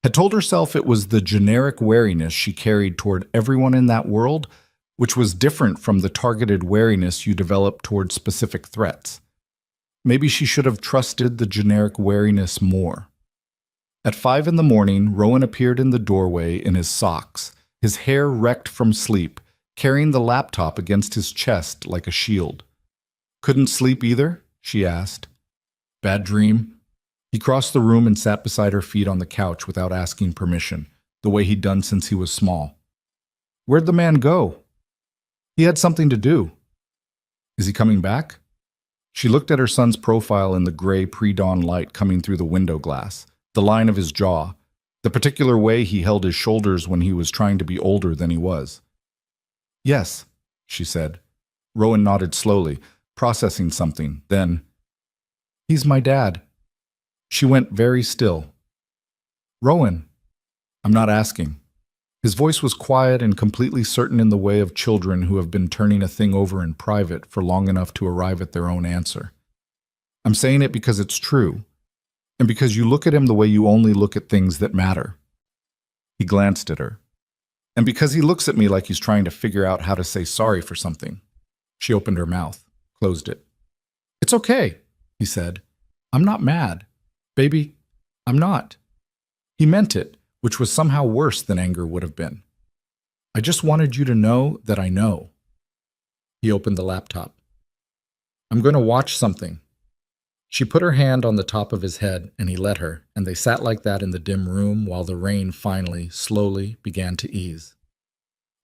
had told herself it was the generic wariness she carried toward everyone in that world, which was different from the targeted wariness you develop toward specific threats. Maybe she should have trusted the generic wariness more. At 5 a.m, Rowan appeared in the doorway in his socks, his hair wrecked from sleep, carrying the laptop against his chest like a shield. Couldn't sleep either? She asked. Bad dream? He crossed the room and sat beside her feet on the couch without asking permission, the way he'd done since he was small. Where'd the man go? He had something to do. Is he coming back? She looked at her son's profile in the gray pre-dawn light coming through the window glass, the line of his jaw, the particular way he held his shoulders when he was trying to be older than he was. Yes, she said. Rowan nodded slowly, processing something, then, he's my dad. She went very still. Rowan, I'm not asking. His voice was quiet and completely certain in the way of children who have been turning a thing over in private for long enough to arrive at their own answer. I'm saying it because it's true, and because you look at him the way you only look at things that matter. He glanced at her. And because he looks at me like he's trying to figure out how to say sorry for something. She opened her mouth, closed it. It's okay, he said. I'm not mad. Baby, I'm not. He meant it, which was somehow worse than anger would have been. I just wanted you to know that I know. He opened the laptop. I'm going to watch something. She put her hand on the top of his head, and he let her, and they sat like that in the dim room while the rain finally, slowly began to ease.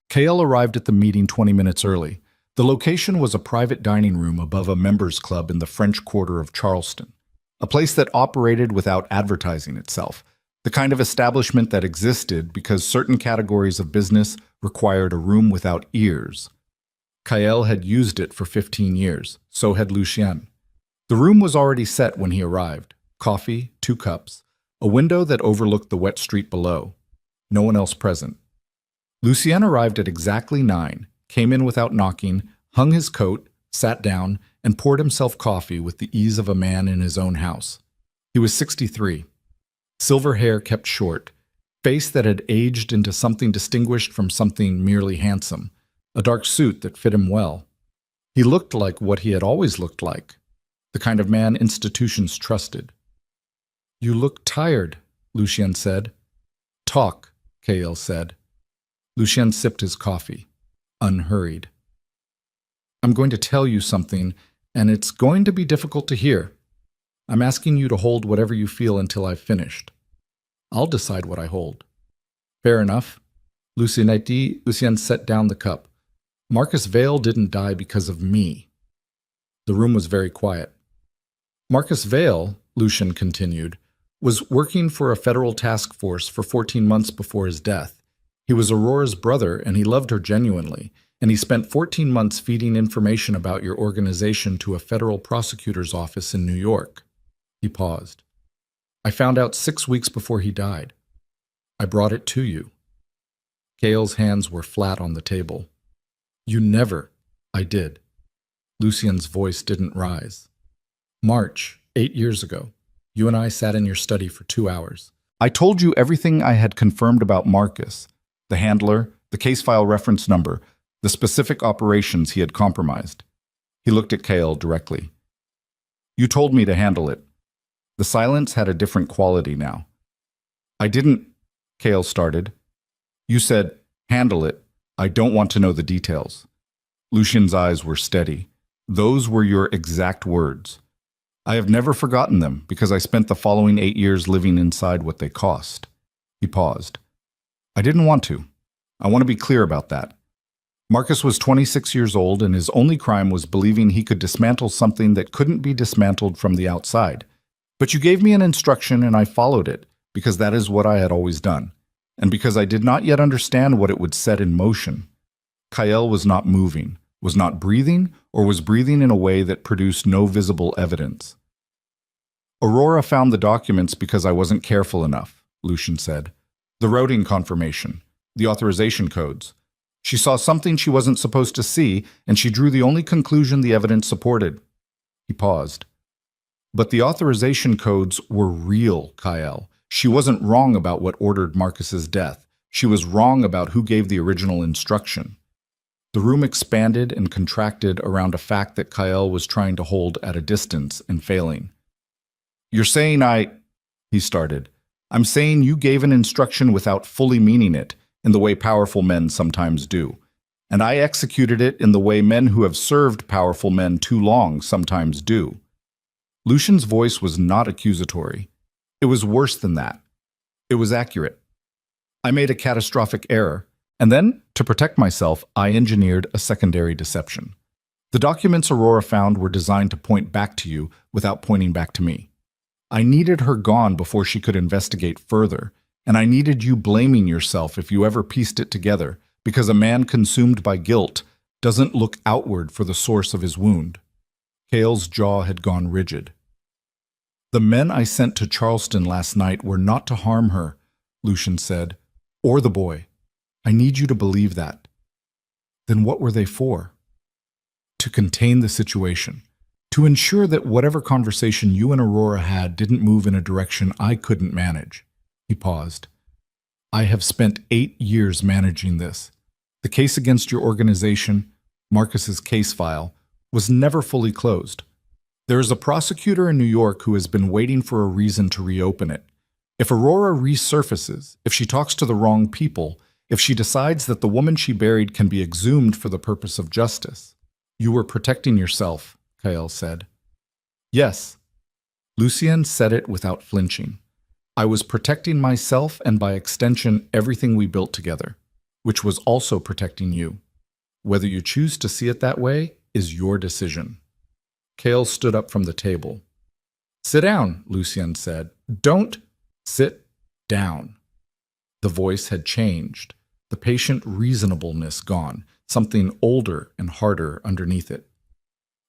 Kael arrived at the meeting 20 minutes early. The location was a private dining room above a members club in the French Quarter of Charleston, a place that operated without advertising itself, the kind of establishment that existed because certain categories of business required a room without ears. Kael had used it for 15 years, so had Lucien. The room was already set when he arrived. Coffee, 2 cups, a window that overlooked the wet street below. No one else present. Lucien arrived at exactly 9, came in without knocking, hung his coat, sat down, and poured himself coffee with the ease of a man in his own house. He was 63. Silver hair kept short, face that had aged into something distinguished from something merely handsome, a dark suit that fit him well. He looked like what he had always looked like, the kind of man institutions trusted. "You look tired," Lucien said. "Talk," Kael said. Lucien sipped his coffee, unhurried. "I'm going to tell you something, and it's going to be difficult to hear. I'm asking you to hold whatever you feel until I've finished. I'll decide what I hold." "Fair enough." Lucien set down the cup. "Marcus Vale didn't die because of me." The room was very quiet. "Marcus Vale," Lucien continued, "was working for a federal task force for 14 months before his death. He was Aurora's brother, and he loved her genuinely, and he spent 14 months feeding information about your organization to a federal prosecutor's office in New York." He paused. "I found out 6 weeks before he died. I brought it to you." Kael's hands were flat on the table. "You never—" "I did." Lucien's voice didn't rise. "March, 8 years ago, you and I sat in your study for 2 hours. I told you everything I had confirmed about Marcus, the handler, the case file reference number, the specific operations he had compromised." He looked at Kael directly. "You told me to handle it." The silence had a different quality now. "I didn't," Kael started. "You said, 'Handle it. I don't want to know the details.'" Lucien's eyes were steady. "Those were your exact words. I have never forgotten them because I spent the following 8 years living inside what they cost." He paused. "I didn't want to. I want to be clear about that. Marcus was 26 years old, and his only crime was believing he could dismantle something that couldn't be dismantled from the outside. But you gave me an instruction, and I followed it, because that is what I had always done, and because I did not yet understand what it would set in motion." Kael was not moving, was not breathing, or was breathing in a way that produced no visible evidence. "Aurora found the documents because I wasn't careful enough," Lucien said. "The routing confirmation, the authorization codes. She saw something she wasn't supposed to see, and she drew the only conclusion the evidence supported." He paused. "But the authorization codes were real, Kael. She wasn't wrong about what ordered Marcus's death. She was wrong about who gave the original instruction." The room expanded and contracted around a fact that Kael was trying to hold at a distance and failing. "You're saying he started. "I'm saying you gave an instruction without fully meaning it, in the way powerful men sometimes do. And I executed it in the way men who have served powerful men too long sometimes do." Lucien's voice was not accusatory. It was worse than that. It was accurate. "I made a catastrophic error, and then, to protect myself, I engineered a secondary deception. The documents Aurora found were designed to point back to you without pointing back to me. I needed her gone before she could investigate further, and I needed you blaming yourself if you ever pieced it together, because a man consumed by guilt doesn't look outward for the source of his wound." Kael's jaw had gone rigid. "The men I sent to Charleston last night were not to harm her," Lucien said, "or the boy. I need you to believe that." "Then what were they for?" "To contain the situation. To ensure that whatever conversation you and Aurora had didn't move in a direction I couldn't manage." He paused. "I have spent 8 years managing this. The case against your organization, Marcus's case file, was never fully closed. There is a prosecutor in New York who has been waiting for a reason to reopen it. If Aurora resurfaces, if she talks to the wrong people, if she decides that the woman she buried can be exhumed for the purpose of justice, you were protecting yourself, Kael said. Yes. Lucien said it without flinching. I was protecting myself and by extension everything we built together, which was also protecting you. Whether you choose to see it that way is your decision. Kael stood up from the table. Sit down, Lucien said. Don't sit down. The voice had changed, the patient reasonableness gone, something older and harder underneath it.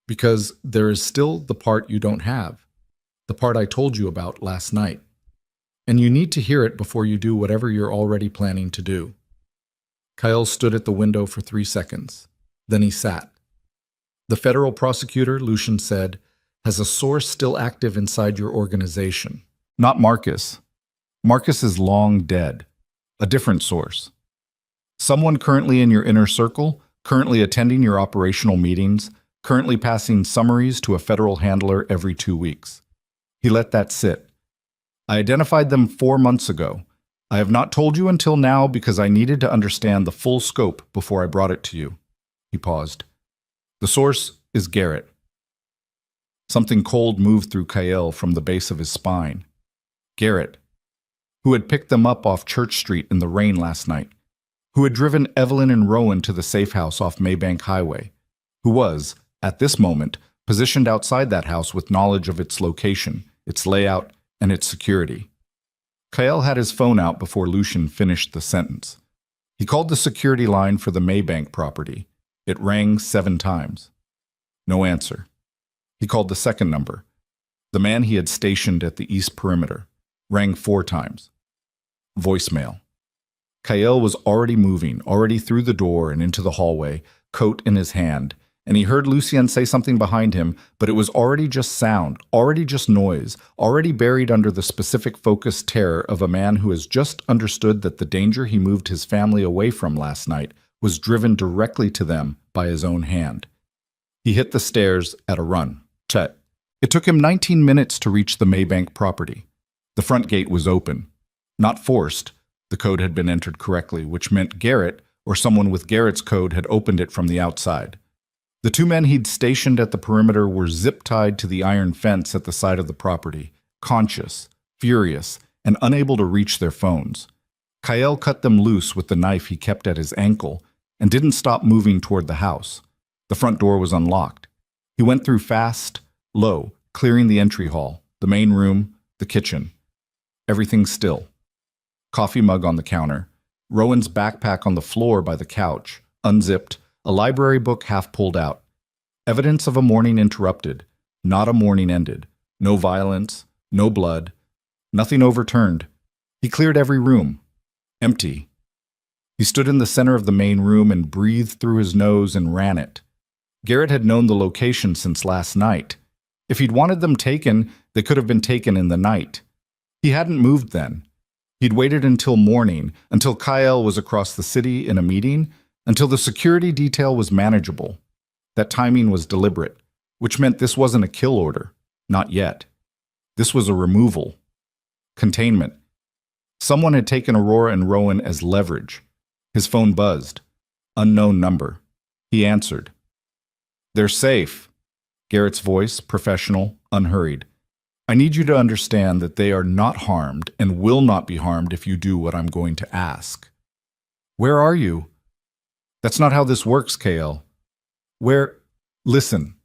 Because there is still the part you don't have, the part I told you about last night. And you need to hear it before you do whatever you're already planning to do. Kael stood at the window for 3 seconds. Then he sat. The federal prosecutor, Lucien said, has a source still active inside your organization. Not Marcus. Marcus is long dead. A different source. Someone currently in your inner circle, currently attending your operational meetings, currently passing summaries to a federal handler every 2 weeks. He let that sit. I identified them 4 months ago. I have not told you until now because I needed to understand the full scope before I brought it to you. He paused. The source is Garrett. Something cold moved through Kael from the base of his spine. Garrett, who had picked them up off Church Street in the rain last night, who had driven Evelyn and Rowan to the safe house off Maybank Highway, who was, at this moment, positioned outside that house with knowledge of its location, its layout, and its security. Kael had his phone out before Lucien finished the sentence. He called the security line for the Maybank property. It rang 7 times. No answer. He called the second number. The man he had stationed at the east perimeter. Rang 4 times. Voicemail. Kael was already moving, already through the door and into the hallway, coat in his hand, and he heard Lucien say something behind him, but it was already just sound, already just noise, already buried under the specific focused terror of a man who has just understood that the danger he moved his family away from last night was driven directly to them by his own hand. He hit the stairs at a run. Chet. It took him 19 minutes to reach the Maybank property. The front gate was open. Not forced. The code had been entered correctly, which meant Garrett, or someone with Garrett's code, had opened it from the outside. The 2 men he'd stationed at the perimeter were zip-tied to the iron fence at the side of the property, conscious, furious, and unable to reach their phones. Kael cut them loose with the knife he kept at his ankle and didn't stop moving toward the house. The front door was unlocked. He went through fast, low, clearing the entry hall, the main room, the kitchen. Everything still. Coffee mug on the counter, Rowan's backpack on the floor by the couch, unzipped, a library book half pulled out. Evidence of a morning interrupted, not a morning ended. No violence, no blood, nothing overturned. He cleared every room. Empty. He stood in the center of the main room and breathed through his nose and ran it. Garrett had known the location since last night. If he'd wanted them taken, they could have been taken in the night. He hadn't moved then. He'd waited until morning, until Kael was across the city in a meeting, until the security detail was manageable. That timing was deliberate, which meant this wasn't a kill order. Not yet. This was a removal. Containment. Someone had taken Aurora and Rowan as leverage. His phone buzzed. Unknown number. He answered. They're safe. Garrett's voice, professional, unhurried. I need you to understand that they are not harmed and will not be harmed if you do what I'm going to ask. Where are you? That's not how this works, Kael. Listen.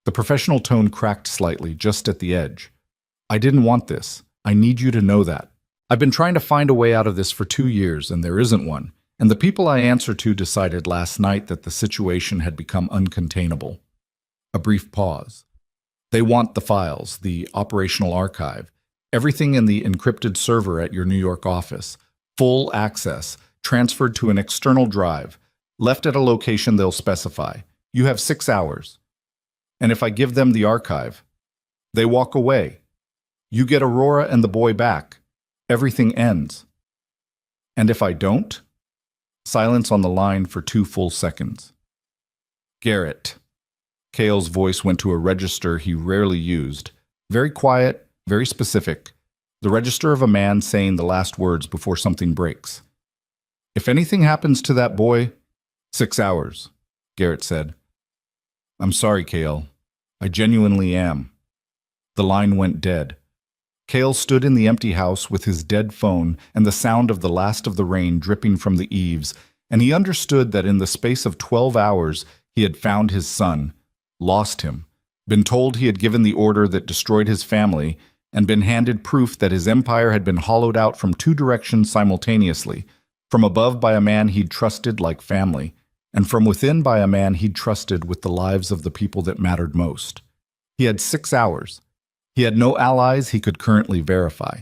The professional tone cracked slightly, just at the edge. I didn't want this. I need you to know that. I've been trying to find a way out of this for 2 years, and there isn't one. And the people I answer to decided last night that the situation had become uncontainable. A brief pause. They want the files, the operational archive, everything in the encrypted server at your New York office, full access, transferred to an external drive, left at a location they'll specify. You have 6 hours. And if I give them the archive, they walk away. You get Aurora and the boy back. Everything ends. And if I don't? Silence on the line for 2 full seconds. Garrett. Kael's voice went to a register he rarely used. Very quiet, very specific. The register of a man saying the last words before something breaks. If anything happens to that boy, 6 hours, Garrett said. I'm sorry, Kael. I genuinely am. The line went dead. Cale stood in the empty house with his dead phone and the sound of the last of the rain dripping from the eaves, and he understood that in the space of 12 hours he had found his son, lost him, been told he had given the order that destroyed his family, and been handed proof that his empire had been hollowed out from two directions simultaneously, from above by a man he'd trusted like family, and from within by a man he'd trusted with the lives of the people that mattered most. He had 6 hours. He had no allies he could currently verify.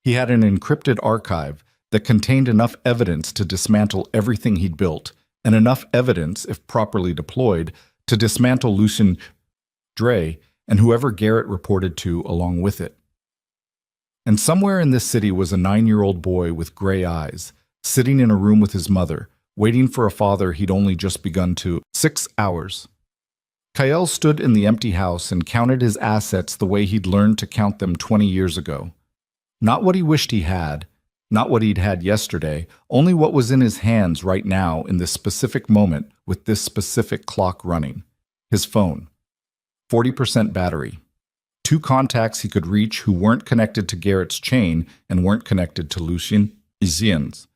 He had an encrypted archive that contained enough evidence to dismantle everything he'd built, and enough evidence, if properly deployed, to dismantle Lucien Dre and whoever Garrett reported to along with it. And somewhere in this city was a 9-year-old boy with gray eyes, sitting in a room with his mother, waiting for a father he'd only just begun to. 6 hours. Kyle stood in the empty house and counted his assets the way he'd learned to count them 20 years ago. Not what he wished he had, not what he'd had yesterday, only what was in his hands right now in this specific moment with this specific clock running. His phone. 40% battery. 2 contacts he could reach who weren't connected to Garrett's chain and weren't connected to Lucien Izien's.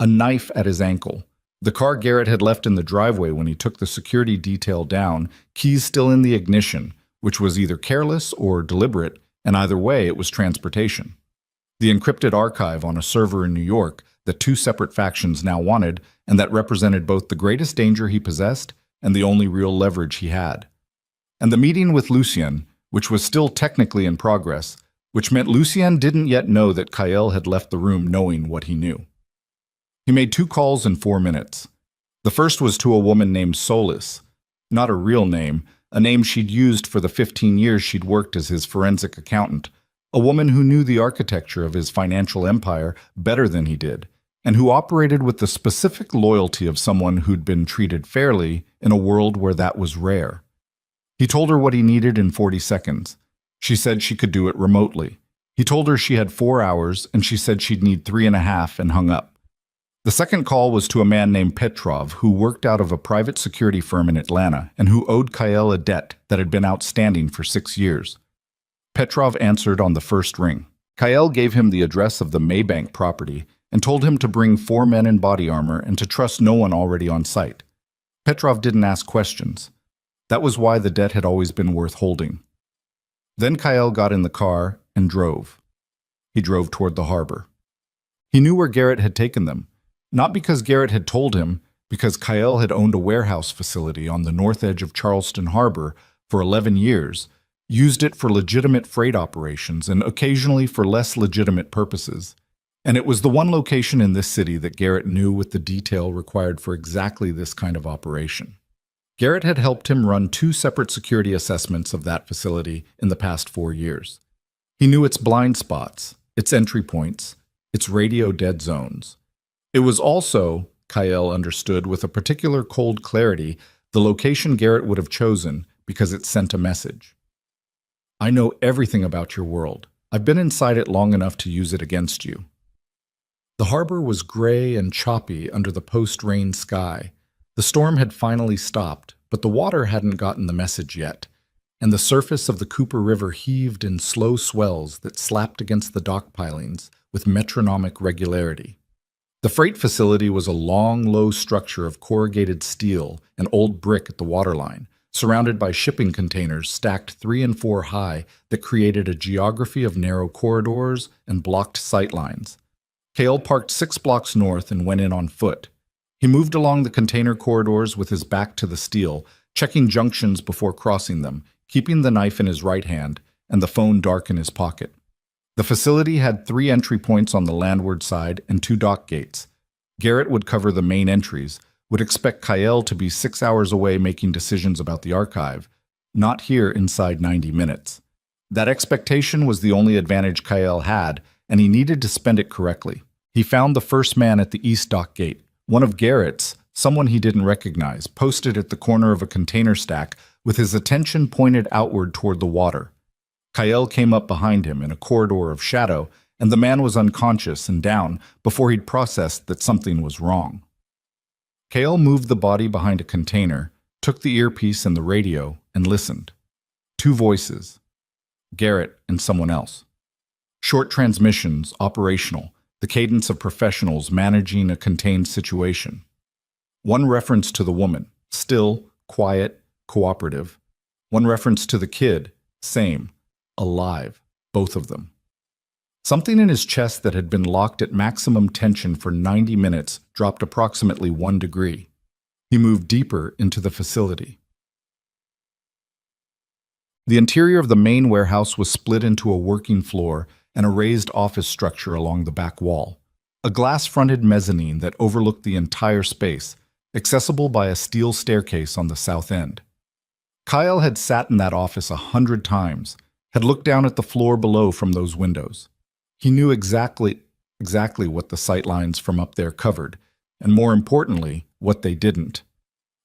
A knife at his ankle. The car Garrett had left in the driveway when he took the security detail down, keys still in the ignition, which was either careless or deliberate, and either way it was transportation. The encrypted archive on a server in New York that 2 separate factions now wanted, and that represented both the greatest danger he possessed and the only real leverage he had. And the meeting with Lucien, which was still technically in progress, which meant Lucien didn't yet know that Kyle had left the room knowing what he knew. He made 2 calls in 4 minutes. The first was to a woman named Solis, not a real name, a name she'd used for the 15 years she'd worked as his forensic accountant, a woman who knew the architecture of his financial empire better than he did, and who operated with the specific loyalty of someone who'd been treated fairly in a world where that was rare. He told her what he needed in 40 seconds. She said she could do it remotely. He told her she had 4 hours, and she said she'd need 3.5 and hung up. The second call was to a man named Petrov, who worked out of a private security firm in Atlanta and who owed Kyle a debt that had been outstanding for 6 years. Petrov answered on the first ring. Kyle gave him the address of the Maybank property and told him to bring 4 men in body armor and to trust no one already on site. Petrov didn't ask questions. That was why the debt had always been worth holding. Then Kyle got in the car and drove. He drove toward the harbor. He knew where Garrett had taken them. Not because Garrett had told him, because Kyle had owned a warehouse facility on the north edge of Charleston Harbor for 11 years, used it for legitimate freight operations and occasionally for less legitimate purposes. And it was the one location in this city that Garrett knew with the detail required for exactly this kind of operation. Garrett had helped him run 2 separate security assessments of that facility in the past 4 years. He knew its blind spots, its entry points, its radio dead zones. It was also, Kyle understood with a particular cold clarity, the location Garrett would have chosen because it sent a message. I know everything about your world. I've been inside it long enough to use it against you. The harbor was gray and choppy under the post-rain sky. The storm had finally stopped, but the water hadn't gotten the message yet, and the surface of the Cooper River heaved in slow swells that slapped against the dock pilings with metronomic regularity. The freight facility was a long, low structure of corrugated steel and old brick at the waterline, surrounded by shipping containers stacked 3 and 4 high that created a geography of narrow corridors and blocked sightlines. Cale parked 6 blocks north and went in on foot. He moved along the container corridors with his back to the steel, checking junctions before crossing them, keeping the knife in his right hand and the phone dark in his pocket. The facility had 3 entry points on the landward side and 2 dock gates. Garrett would cover the main entries, would expect Kyle to be 6 hours away making decisions about the archive, not here inside 90 minutes. That expectation was the only advantage Kyle had, and he needed to spend it correctly. He found the first man at the east dock gate, one of Garrett's, someone he didn't recognize, posted at the corner of a container stack with his attention pointed outward toward the water. Kyle came up behind him in a corridor of shadow, and the man was unconscious and down before he'd processed that something was wrong. Kyle moved the body behind a container, took the earpiece and the radio, and listened. Two voices, Garrett and someone else. Short transmissions, operational, the cadence of professionals managing a contained situation. One reference to the woman, still, quiet, cooperative. One reference to the kid, same, alive, both of them. Something in his chest that had been locked at maximum tension for 90 minutes dropped approximately 1 degree. He moved deeper into the facility. The interior of the main warehouse was split into a working floor and a raised office structure along the back wall. A glass-fronted mezzanine that overlooked the entire space, accessible by a steel staircase on the south end. Kyle had sat in that office 100 times, had looked down at the floor below from those windows. He knew exactly what the sightlines from up there covered, and more importantly, what they didn't.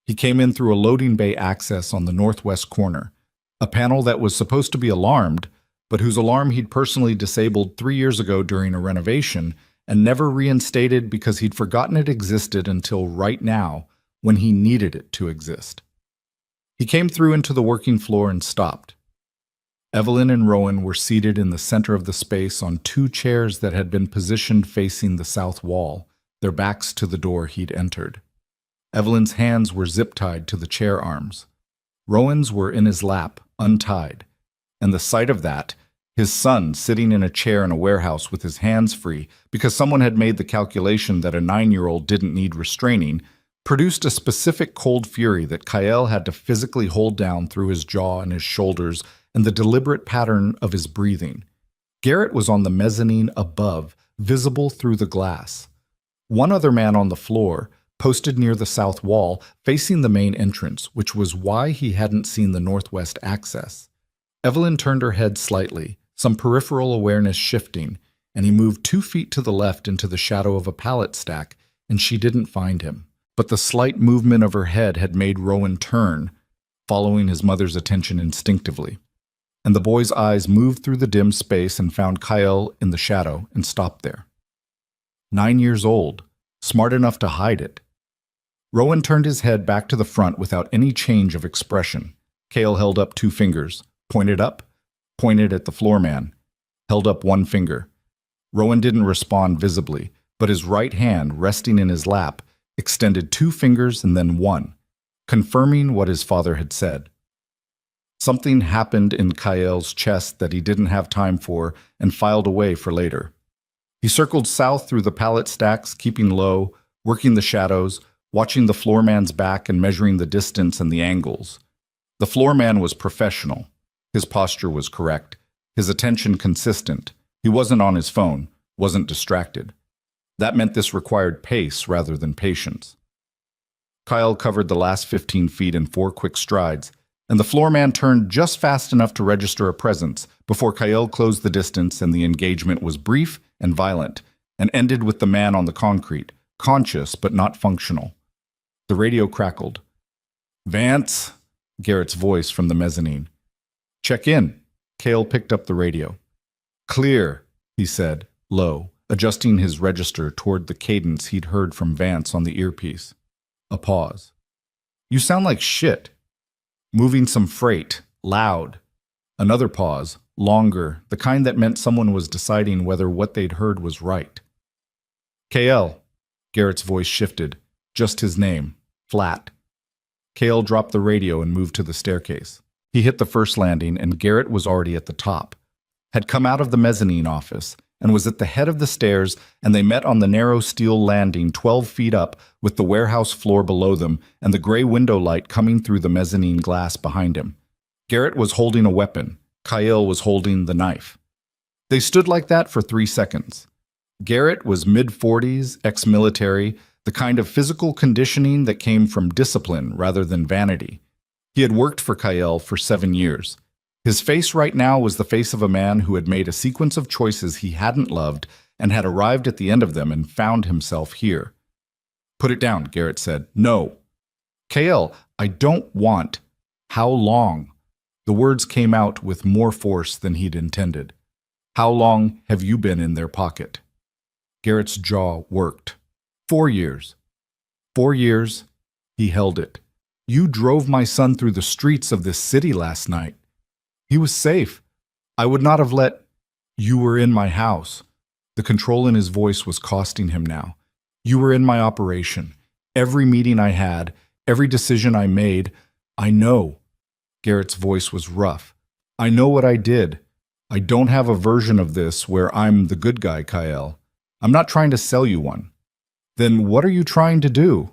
He came in through a loading bay access on the northwest corner, a panel that was supposed to be alarmed, but whose alarm he'd personally disabled 3 years ago during a renovation and never reinstated because he'd forgotten it existed until right now, when he needed it to exist. He came through into the working floor and stopped. Evelyn and Rowan were seated in the center of the space on 2 chairs that had been positioned facing the south wall, their backs to the door he'd entered. Evelyn's hands were zip-tied to the chair arms. Rowan's were in his lap, untied, and the sight of that, his son sitting in a chair in a warehouse with his hands free because someone had made the calculation that a 9-year-old didn't need restraining, produced a specific cold fury that Kyle had to physically hold down through his jaw and his shoulders and the deliberate pattern of his breathing. Garrett was on the mezzanine above, visible through the glass. One other man on the floor, posted near the south wall, facing the main entrance, which was why he hadn't seen the northwest access. Evelyn turned her head slightly, some peripheral awareness shifting, and he moved 2 feet to the left into the shadow of a pallet stack, and she didn't find him. But the slight movement of her head had made Rowan turn, following his mother's attention instinctively. And the boy's eyes moved through the dim space and found Kyle in the shadow and stopped there. 9 years old, smart enough to hide it. Rowan turned his head back to the front without any change of expression. Kyle held up 2 fingers, pointed up, pointed at the floor man, held up 1 finger. Rowan didn't respond visibly, but his right hand, resting in his lap, extended 2 fingers and then 1, confirming what his father had said. Something happened in Kyle's chest that he didn't have time for and filed away for later. He circled south through the pallet stacks, keeping low, working the shadows, watching the floor man's back and measuring the distance and the angles. The floor man was professional. His posture was correct, his attention consistent. He wasn't on his phone, wasn't distracted. That meant this required pace rather than patience. Kyle covered the last 15 feet in 4 quick strides, and the floor man turned just fast enough to register a presence before Kyle closed the distance, and the engagement was brief and violent, and ended with the man on the concrete, conscious but not functional. The radio crackled. "Vance," Garrett's voice from the mezzanine. "Check in." Kyle picked up the radio. "Clear," he said, low, adjusting his register toward the cadence he'd heard from Vance on the earpiece. A pause. "You sound like shit." "Moving some freight. Loud." Another pause, longer, the kind that meant someone was deciding whether what they'd heard was right. "KL." Garrett's voice shifted. Just his name. Flat. Kale dropped the radio and moved to the staircase. He hit the first landing, and Garrett was already at the top. Had come out of the mezzanine office, and was at the head of the stairs, and they met on the narrow steel landing 12 feet up with the warehouse floor below them and the gray window light coming through the mezzanine glass behind him. Garrett was holding a weapon. Kyle was holding the knife. They stood like that for 3 seconds. Garrett was mid-40s, ex-military, the kind of physical conditioning that came from discipline rather than vanity. He had worked for Kyle for 7 years. His face right now was the face of a man who had made a sequence of choices he hadn't loved and had arrived at the end of them and found himself here. "Put it down," Garrett said. "No." "Kyle, I don't want." "How long?" The words came out with more force than he'd intended. "How long have you been in their pocket?" Garrett's jaw worked. 4 years. 4 years. He held it. "You drove my son through the streets of this city last night." He was safe. I would not have let... You were in my house. The control in his voice was costing him now. You were in my operation. Every meeting I had, every decision I made, I know. Garrett's voice was rough. I know what I did. I don't have a version of this where I'm the good guy, Kyle. I'm not trying to sell you one. Then what are you trying to do?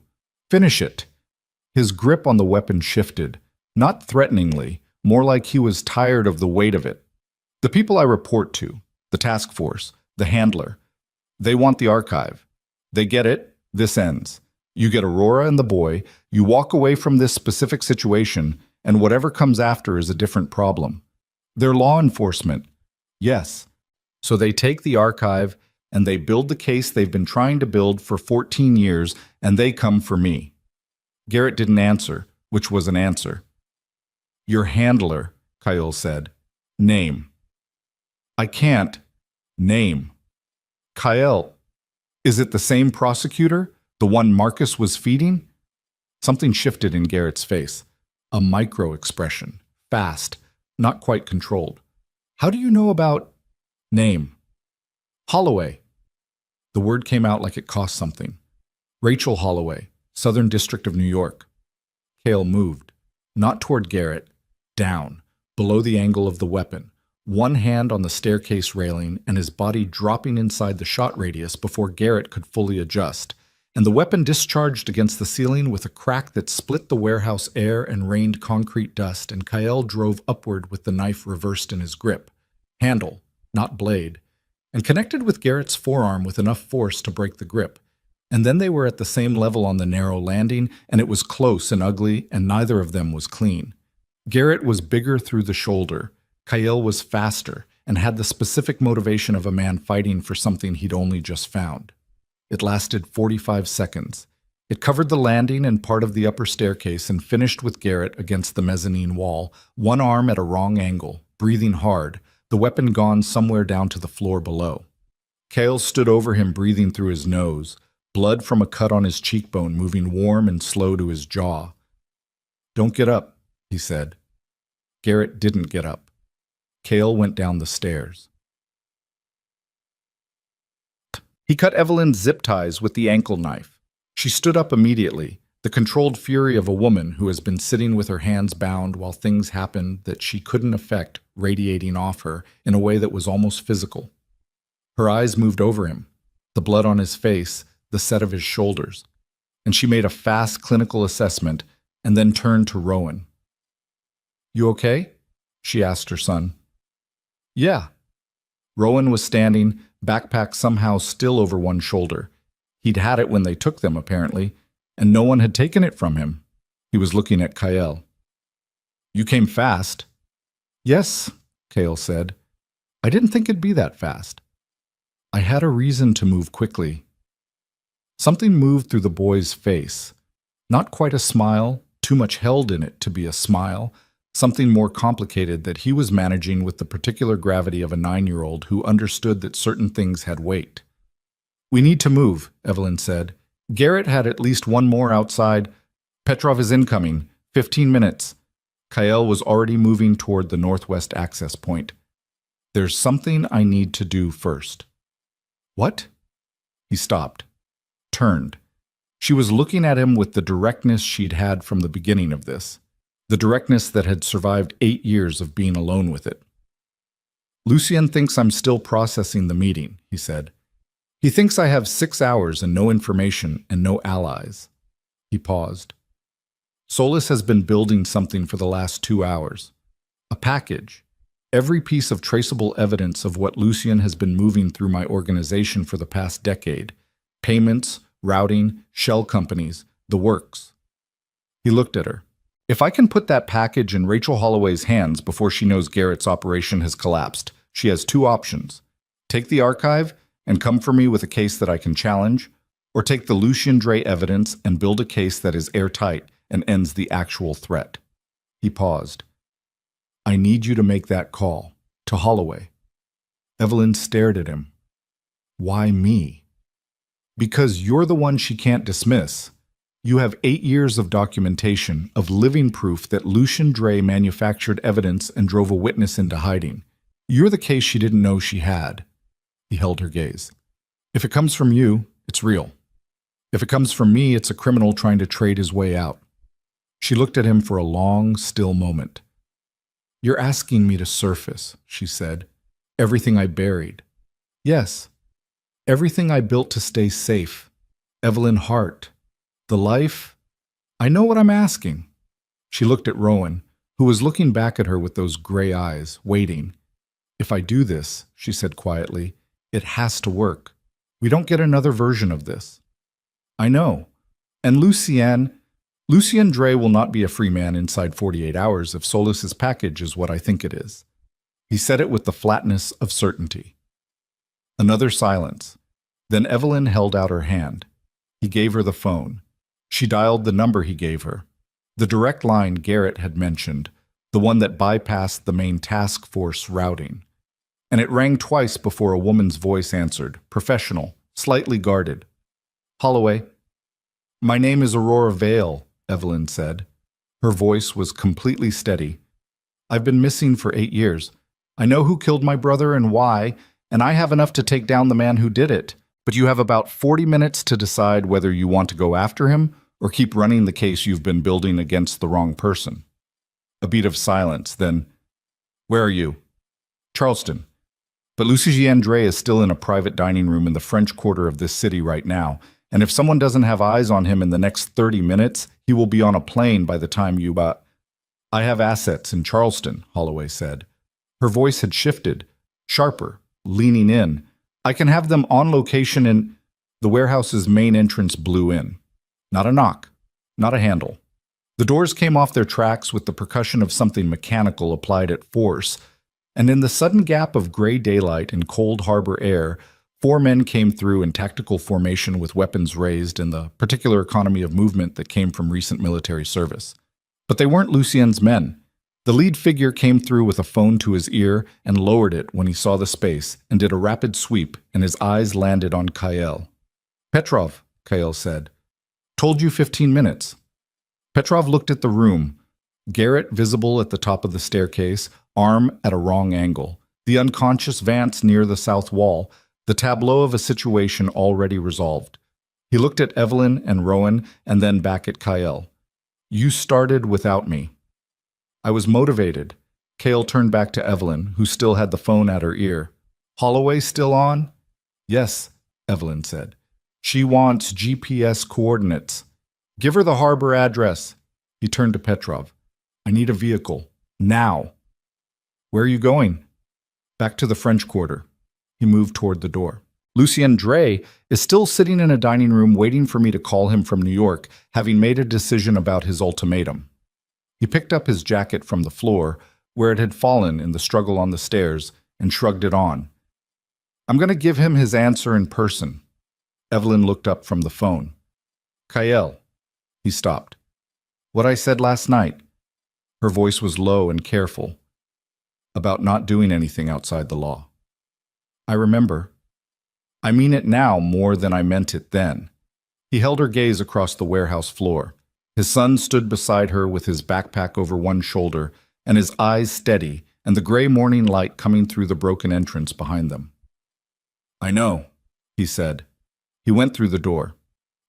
Finish it. His grip on the weapon shifted, not threateningly, more like he was tired of the weight of it. The people I report to, the task force, the handler, they want the archive. They get it, this ends. You get Aurora and the boy, you walk away from this specific situation, and whatever comes after is a different problem. They're law enforcement. Yes. So they take the archive and they build the case they've been trying to build for 14 years, and they come for me. Garrett didn't answer, which was an answer. Your handler, Kyle said. Name. I can't. Name. Kyle. Is it the same prosecutor? The one Marcus was feeding? Something shifted in Garrett's face. A micro-expression. Fast. Not quite controlled. How do you know about... Name. Holloway. The word came out like it cost something. Rachel Holloway, Southern District of New York. Cale moved. Not toward Garrett. Down. Below the angle of the weapon. One hand on the staircase railing and his body dropping inside the shot radius before Garrett could fully adjust. And the weapon discharged against the ceiling with a crack that split the warehouse air and rained concrete dust, and Kyle drove upward with the knife reversed in his grip. Handle, not blade, and connected with Garrett's forearm with enough force to break the grip. And then they were at the same level on the narrow landing, and it was close and ugly, and neither of them was clean. Garrett was bigger through the shoulder. Kyle was faster, and had the specific motivation of a man fighting for something he'd only just found. It lasted 45 seconds. It covered the landing and part of the upper staircase and finished with Garrett against the mezzanine wall, one arm at a wrong angle, breathing hard, the weapon gone somewhere down to the floor below. Cale stood over him, breathing through his nose, blood from a cut on his cheekbone moving warm and slow to his jaw. Don't get up, he said. Garrett didn't get up. Cale went down the stairs. He cut Evelyn's zip ties with the ankle knife. She stood up immediately, the controlled fury of a woman who has been sitting with her hands bound while things happened that she couldn't affect radiating off her in a way that was almost physical. Her eyes moved over him, the blood on his face, the set of his shoulders, and she made a fast clinical assessment and then turned to Rowan. You okay? She asked her son. Yeah. Rowan was standing, backpack somehow still over one shoulder. He'd had it when they took them, apparently, and no one had taken it from him. He was looking at Kyle. You came fast. Yes, Cale said. I didn't think it'd be that fast. I had a reason to move quickly. Something moved through the boy's face. Not quite a smile, too much held in it to be a smile, something more complicated that he was managing with the particular gravity of a 9-year-old who understood that certain things had weight. We need to move, Evelyn said. Garrett had at least one more outside. Petrov is incoming. 15 minutes. Kyle was already moving toward the northwest access point. There's something I need to do first. What? He stopped. Turned. She was looking at him with the directness she'd had from the beginning of this. The directness that had survived 8 years of being alone with it. Lucien thinks I'm still processing the meeting, he said. He thinks I have 6 hours and no information and no allies. He paused. Solis has been building something for the last 2 hours. A package. Every piece of traceable evidence of what Lucien has been moving through my organization for the past decade. Payments, routing, shell companies, the works. He looked at her. If I can put that package in Rachel Holloway's hands before she knows Garrett's operation has collapsed, she has 2 options. Take the archive and come for me with a case that I can challenge, or take the Lucien Dre evidence and build a case that is airtight and ends the actual threat. He paused. I need you to make that call. To Holloway. Evelyn stared at him. Why me? Because you're the one she can't dismiss. You have 8 years of documentation, of living proof that Lucian Dre manufactured evidence and drove a witness into hiding. You're the case she didn't know she had. He held her gaze. If it comes from you, it's real. If it comes from me, it's a criminal trying to trade his way out. She looked at him for a long, still moment. You're asking me to surface, she said. Everything I buried. Yes. Everything I built to stay safe. Evelyn Hart. The life. I know what I'm asking. She looked at Rowan, who was looking back at her with those gray eyes, waiting. If I do this, she said quietly, it has to work. We don't get another version of this. I know. And Lucien Dre will not be a free man inside 48 hours if Solis's package is what I think it is. He said it with the flatness of certainty. Another silence. Then Evelyn held out her hand. He gave her the phone. She dialed the number he gave her. The direct line Garrett had mentioned, the one that bypassed the main task force routing. And it rang twice before a woman's voice answered, professional, slightly guarded. Holloway. My name is Aurora Vale, Evelyn said. Her voice was completely steady. I've been missing for 8 years. I know who killed my brother and why, and I have enough to take down the man who did it. But you have about 40 minutes to decide whether you want to go after him or keep running the case you've been building against the wrong person. A beat of silence, then, where are you? Charleston. But Lucien Dre is still in a private dining room in the French Quarter of this city right now, and if someone doesn't have eyes on him in the next 30 minutes, he will be on a plane by the time you I have assets in Charleston, Holloway said. Her voice had shifted, sharper, leaning in. I can have them on location in... The warehouse's main entrance blew in. Not a knock, not a handle. The doors came off their tracks with the percussion of something mechanical applied at force, and in the sudden gap of gray daylight and cold harbor air, 4 men came through in tactical formation with weapons raised in the particular economy of movement that came from recent military service. But they weren't Lucien's men. The lead figure came through with a phone to his ear and lowered it when he saw the space and did a rapid sweep, and his eyes landed on Kael. Petrov, Kael said. Told you 15 minutes. Petrov looked at the room. Garrett visible at the top of the staircase, arm at a wrong angle. The unconscious Vance near the south wall, the tableau of a situation already resolved. He looked at Evelyn and Rowan and then back at Kael. You started without me. I was motivated. Kael turned back to Evelyn, who still had the phone at her ear. Holloway still on? Yes, Evelyn said. She wants GPS coordinates. Give her the harbor address. He turned to Petrov. I need a vehicle. Now. Where are you going? Back to the French Quarter. He moved toward the door. Lucien Dre is still sitting in a dining room waiting for me to call him from New York, having made a decision about his ultimatum. He picked up his jacket from the floor, where it had fallen in the struggle on the stairs, and shrugged it on. I'm going to give him his answer in person. Evelyn looked up from the phone. Kael. He stopped. What I said last night. Her voice was low and careful. About not doing anything outside the law. I remember. I mean it now more than I meant it then. He held her gaze across the warehouse floor. His son stood beside her with his backpack over one shoulder and his eyes steady and the gray morning light coming through the broken entrance behind them. I know, he said. He went through the door.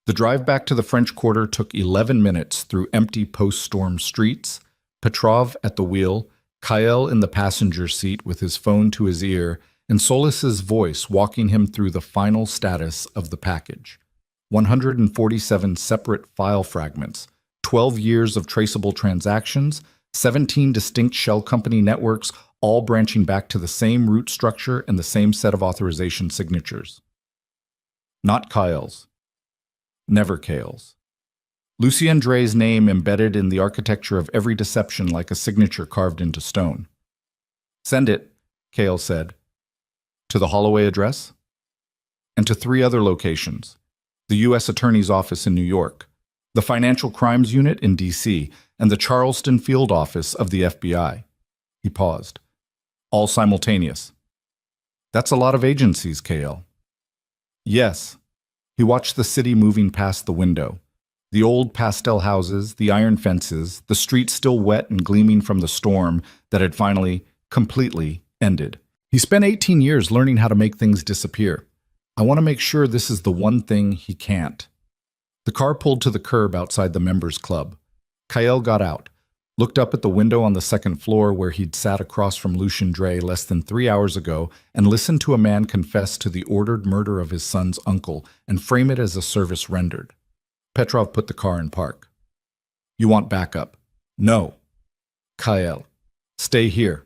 The drive back to the French Quarter took 11 minutes through empty post-storm streets, Petrov at the wheel, Kael in the passenger seat with his phone to his ear, and Solis's voice walking him through the final status of the package. 147 separate file fragments, 12 years of traceable transactions, 17 distinct shell company networks, all branching back to the same root structure and the same set of authorization signatures. Not Kael's. Never Kael's. Lucien Dre's name embedded in the architecture of every deception like a signature carved into stone. Send it, Kael said. To the Holloway address? And to 3 other locations. The U.S. Attorney's Office in New York, the Financial Crimes Unit in D.C., and the Charleston Field Office of the FBI. He paused. All simultaneous. That's a lot of agencies, Kael. Yes. He watched the city moving past the window. The old pastel houses, the iron fences, the streets still wet and gleaming from the storm that had finally, completely ended. He spent 18 years learning how to make things disappear. I want to make sure this is the one thing he can't. The car pulled to the curb outside the members' club. Kyle got out, looked up at the window on the second floor where he'd sat across from Lucien Dre less than 3 hours ago and listened to a man confess to the ordered murder of his son's uncle and frame it as a service rendered. Petrov put the car in park. You want backup? No. Kyle, stay here.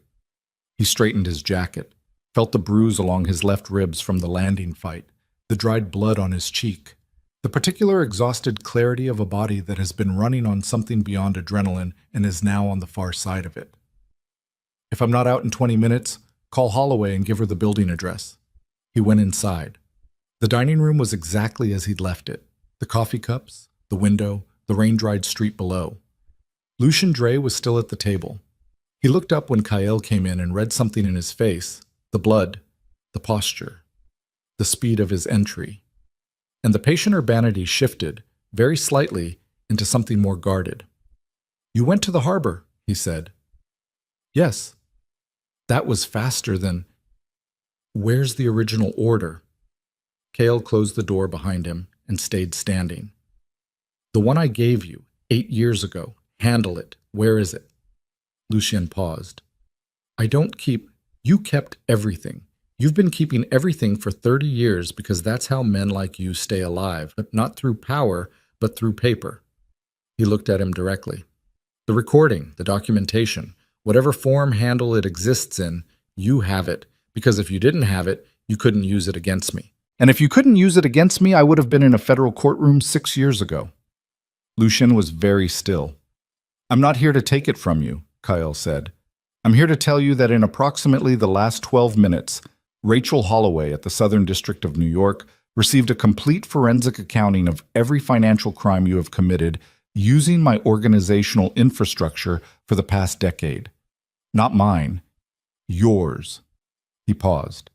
He straightened his jacket, felt the bruise along his left ribs from the landing fight, the dried blood on his cheek, the particular exhausted clarity of a body that has been running on something beyond adrenaline and is now on the far side of it. If I'm not out in 20 minutes, call Holloway and give her the building address. He went inside. The dining room was exactly as he'd left it. The coffee cups, the window, the rain-dried street below. Lucien Dre was still at the table. He looked up when Kyle came in and read something in his face, the blood, the posture, the speed of his entry. And the patient urbanity shifted, very slightly, into something more guarded. You went to the harbor, he said. Yes. That was faster than... Where's the original order? Kyle closed the door behind him and stayed standing. The one I gave you, 8 years ago. Handle it. Where is it? Lucien paused. I don't keep... You kept everything. You've been keeping everything for 30 years because that's how men like you stay alive, but not through power, but through paper. He looked at him directly. The recording, the documentation, whatever form handle it exists in, you have it, because if you didn't have it, you couldn't use it against me. And if you couldn't use it against me, I would have been in a federal courtroom 6 years ago. Lucien was very still. I'm not here to take it from you, Kyle said. I'm here to tell you that in approximately the last 12 minutes, Rachel Holloway at the Southern District of New York received a complete forensic accounting of every financial crime you have committed using my organizational infrastructure for the past decade. Not mine. Yours. He paused.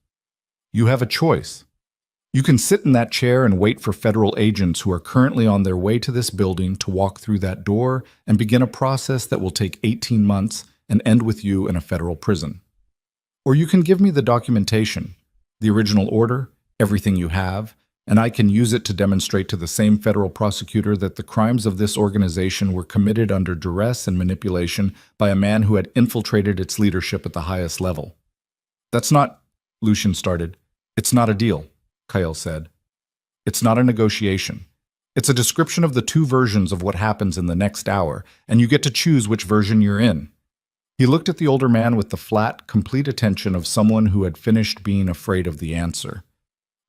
You have a choice. You can sit in that chair and wait for federal agents who are currently on their way to this building to walk through that door and begin a process that will take 18 months and end with you in a federal prison. Or you can give me the documentation, the original order, everything you have, and I can use it to demonstrate to the same federal prosecutor that the crimes of this organization were committed under duress and manipulation by a man who had infiltrated its leadership at the highest level. That's not, Lucien started. It's not a deal, Kyle said. It's not a negotiation. It's a description of the two versions of what happens in the next hour, and you get to choose which version you're in. He looked at the older man with the flat, complete attention of someone who had finished being afraid of the answer.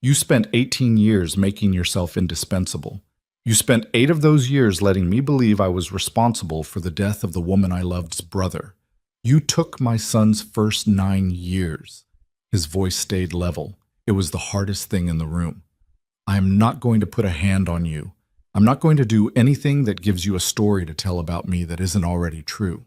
You spent 18 years making yourself indispensable. You spent 8 of those years letting me believe I was responsible for the death of the woman I loved's brother. You took my son's first 9 years. His voice stayed level. It was the hardest thing in the room. I am not going to put a hand on you. I'm not going to do anything that gives you a story to tell about me that isn't already true.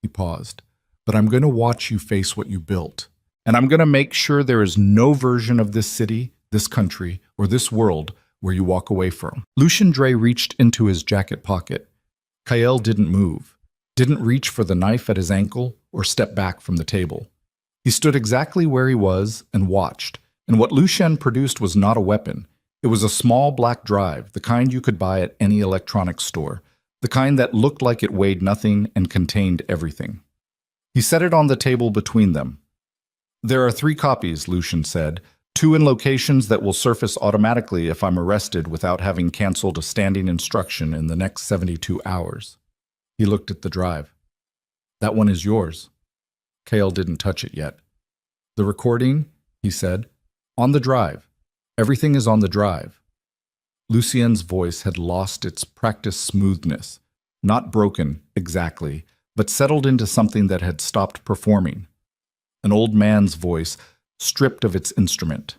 He paused. But I'm going to watch you face what you built. And I'm going to make sure there is no version of this city, this country, or this world where you walk away from. Lucien Dre reached into his jacket pocket. Kyle didn't move, didn't reach for the knife at his ankle or step back from the table. He stood exactly where he was and watched. And what Lucien produced was not a weapon. It was a small black drive, the kind you could buy at any electronics store, the kind that looked like it weighed nothing and contained everything. He set it on the table between them. There are 3 copies, Lucien said, 2 in locations that will surface automatically if I'm arrested without having canceled a standing instruction in the next 72 hours. He looked at the drive. That one is yours. Kyle didn't touch it yet. The recording, he said, on the drive. Everything is on the drive. Lucien's voice had lost its practiced smoothness, not broken, exactly, but settled into something that had stopped performing. An old man's voice, stripped of its instrument.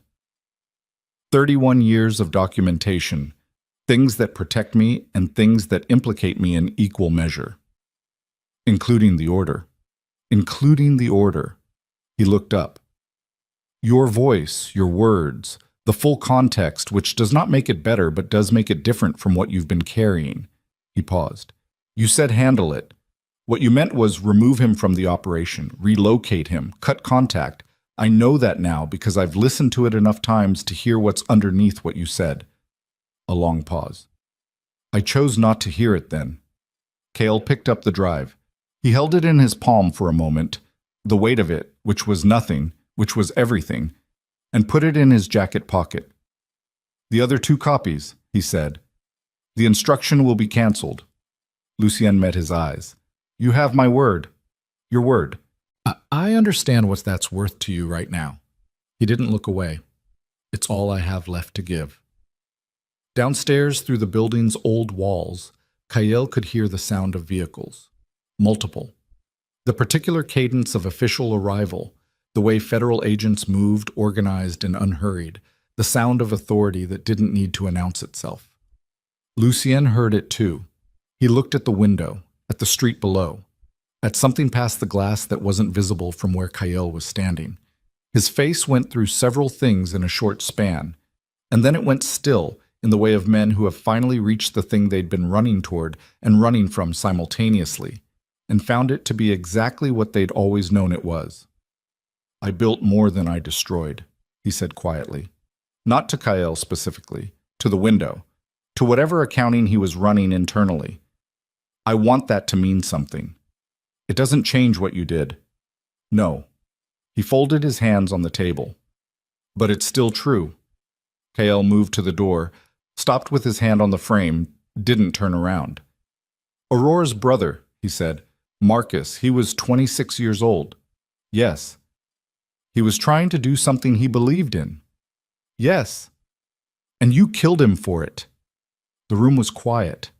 31 years of documentation, things that protect me and things that implicate me in equal measure. Including the order. Including the order. He looked up. Your voice, your words, The full context, which does not make it better but does make it different from what you've been carrying. He paused. You said handle it. What you meant was remove him from the operation, relocate him, cut contact. I know that now because I've listened to it enough times to hear what's underneath what you said. A long pause. I chose not to hear it then. Cale picked up the drive. He held it in his palm for a moment, the weight of it, which was nothing, which was everything, and put it in his jacket pocket. The other 2 copies, he said. The instruction will be cancelled. Lucien met his eyes. You have my word. Your word. I understand what that's worth to you right now. He didn't look away. It's all I have left to give. Downstairs through the building's old walls, Cale could hear the sound of vehicles. Multiple. The particular cadence of official arrival, the way federal agents moved, organized, and unhurried, the sound of authority that didn't need to announce itself. Lucien heard it too. He looked at the window, at the street below, at something past the glass that wasn't visible from where Cale was standing. His face went through several things in a short span, and then it went still in the way of men who have finally reached the thing they'd been running toward and running from simultaneously, and found it to be exactly what they'd always known it was. I built more than I destroyed, he said quietly. Not to Cale specifically, to the window, to whatever accounting he was running internally. I want that to mean something. It doesn't change what you did. No. He folded his hands on the table. But it's still true. Cale moved to the door, stopped with his hand on the frame, didn't turn around. Aurora's brother, he said. Marcus, he was 26 years old. Yes. He was trying to do something he believed in. Yes. And you killed him for it. The room was quiet.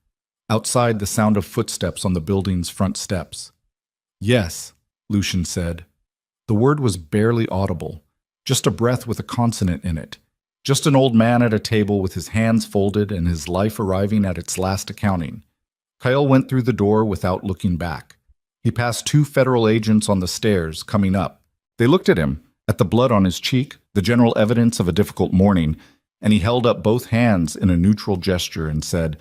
Outside, the sound of footsteps on the building's front steps. Yes, Lucien said. The word was barely audible, just a breath with a consonant in it. Just an old man at a table with his hands folded and his life arriving at its last accounting. Cale went through the door without looking back. He passed 2 federal agents on the stairs, coming up. They looked at him, at the blood on his cheek, the general evidence of a difficult morning, and he held up both hands in a neutral gesture and said,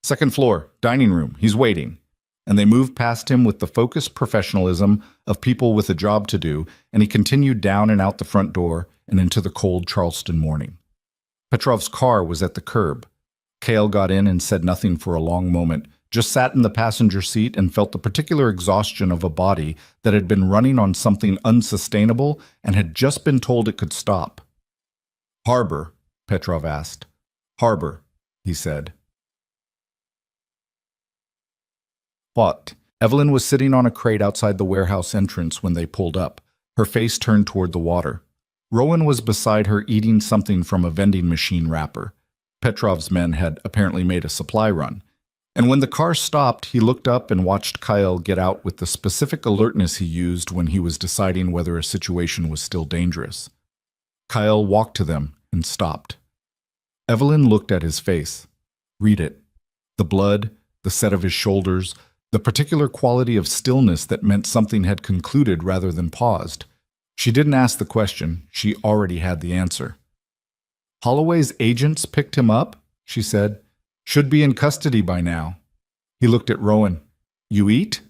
"Second floor, dining room, he's waiting." And they moved past him with the focused professionalism of people with a job to do, and he continued down and out the front door and into the cold Charleston morning. Petrov's car was at the curb. Cale got in and said nothing for a long moment, just sat in the passenger seat and felt the particular exhaustion of a body that had been running on something unsustainable and had just been told it could stop. "Harbor?" Petrov asked. "Harbor," he said. What? Evelyn was sitting on a crate outside the warehouse entrance when they pulled up, her face turned toward the water. Rowan was beside her eating something from a vending machine wrapper. Petrov's men had apparently made a supply run. And when the car stopped, he looked up and watched Cale get out with the specific alertness he used when he was deciding whether a situation was still dangerous. Cale walked to them and stopped. Evelyn looked at his face. Read it. The blood, the set of his shoulders, the particular quality of stillness that meant something had concluded rather than paused. She didn't ask the question. She already had the answer. "Holloway's agents picked him up?" she said. "Should be in custody by now." He looked at Rowan. "You eat?"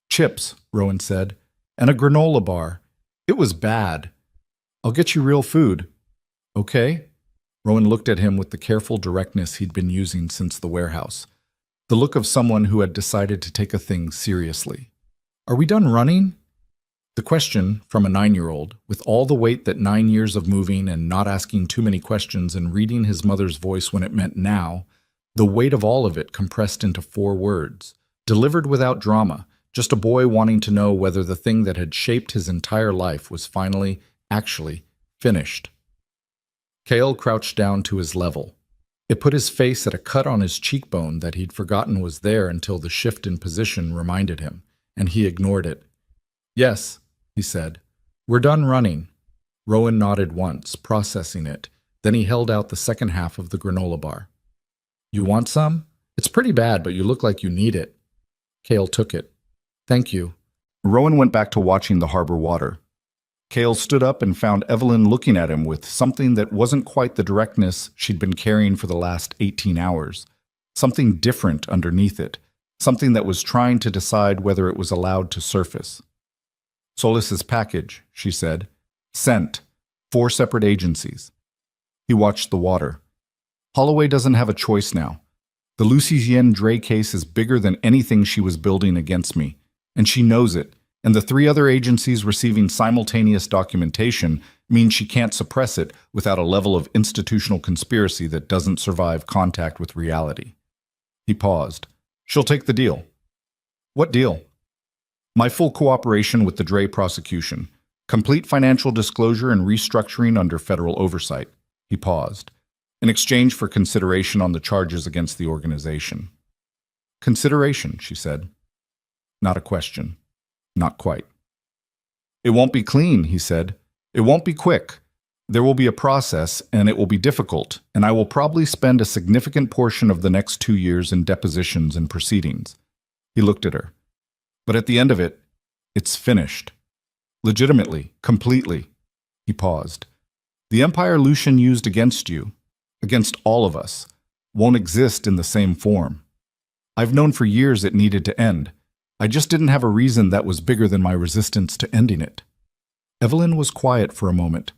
"Chips," Rowan said, "and a granola bar. It was bad. I'll get you real food." "Okay." Rowan looked at him with the careful directness he'd been using since the warehouse. The look of someone who had decided to take a thing seriously. "Are we done running?" The question, from a 9-year-old, with all the weight that 9 years of moving and not asking too many questions and reading his mother's voice when it meant now, the weight of all of it compressed into 4 words, delivered without drama, just a boy wanting to know whether the thing that had shaped his entire life was finally, actually, finished. Cale crouched down to his level. It put his face at a cut on his cheekbone that he'd forgotten was there until the shift in position reminded him, and he ignored it. "Yes," he said. "We're done running." Rowan nodded once, processing it. Then he held out the second half of the granola bar. "You want some? It's pretty bad, but you look like you need it." Cale took it. "Thank you." Rowan went back to watching the harbor water. Cale stood up and found Evelyn looking at him with something that wasn't quite the directness she'd been carrying for the last 18 hours. Something different underneath it. Something that was trying to decide whether it was allowed to surface. Solis's package, she said. Sent. 4 separate agencies. He watched the water. Holloway doesn't have a choice now. The Lucy Yen Dre case is bigger than anything she was building against me, and she knows it, and the 3 other agencies receiving simultaneous documentation means she can't suppress it without a level of institutional conspiracy that doesn't survive contact with reality. He paused. She'll take the deal. What deal? My full cooperation with the Dre prosecution. Complete financial disclosure and restructuring under federal oversight. He paused. In exchange for consideration on the charges against the organization. Consideration, she said. Not a question. Not quite. It won't be clean, he said. It won't be quick. There will be a process, and it will be difficult, and I will probably spend a significant portion of the next 2 years in depositions and proceedings. He looked at her. But at the end of it, it's finished. Legitimately, completely. He paused. The empire Lucian used against you, against all of us, won't exist in the same form. I've known for years it needed to end. I just didn't have a reason that was bigger than my resistance to ending it. Evelyn was quiet for a moment.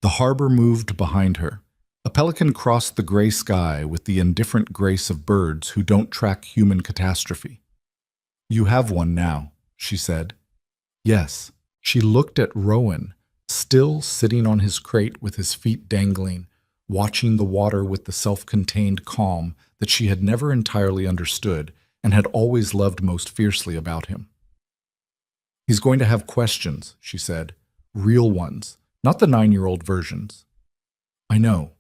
The harbor moved behind her. A pelican crossed the gray sky with the indifferent grace of birds who don't track human catastrophe. You have one now, she said. Yes. She looked at Rowan, still sitting on his crate with his feet dangling, watching the water with the self-contained calm that she had never entirely understood and had always loved most fiercely about him. He's going to have questions, she said. Real ones, not the 9-year-old versions. I know.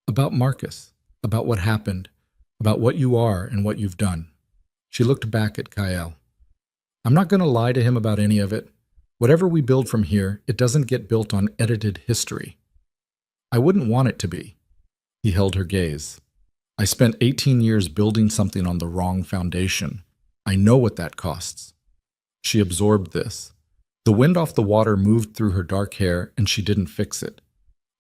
About Marcus, about what happened, about what you are and what you've done. She looked back at Kyle. I'm not going to lie to him about any of it. Whatever we build from here, it doesn't get built on edited history. I wouldn't want it to be. He held her gaze. I spent 18 years building something on the wrong foundation. I know what that costs. She absorbed this. The wind off the water moved through her dark hair, and she didn't fix it.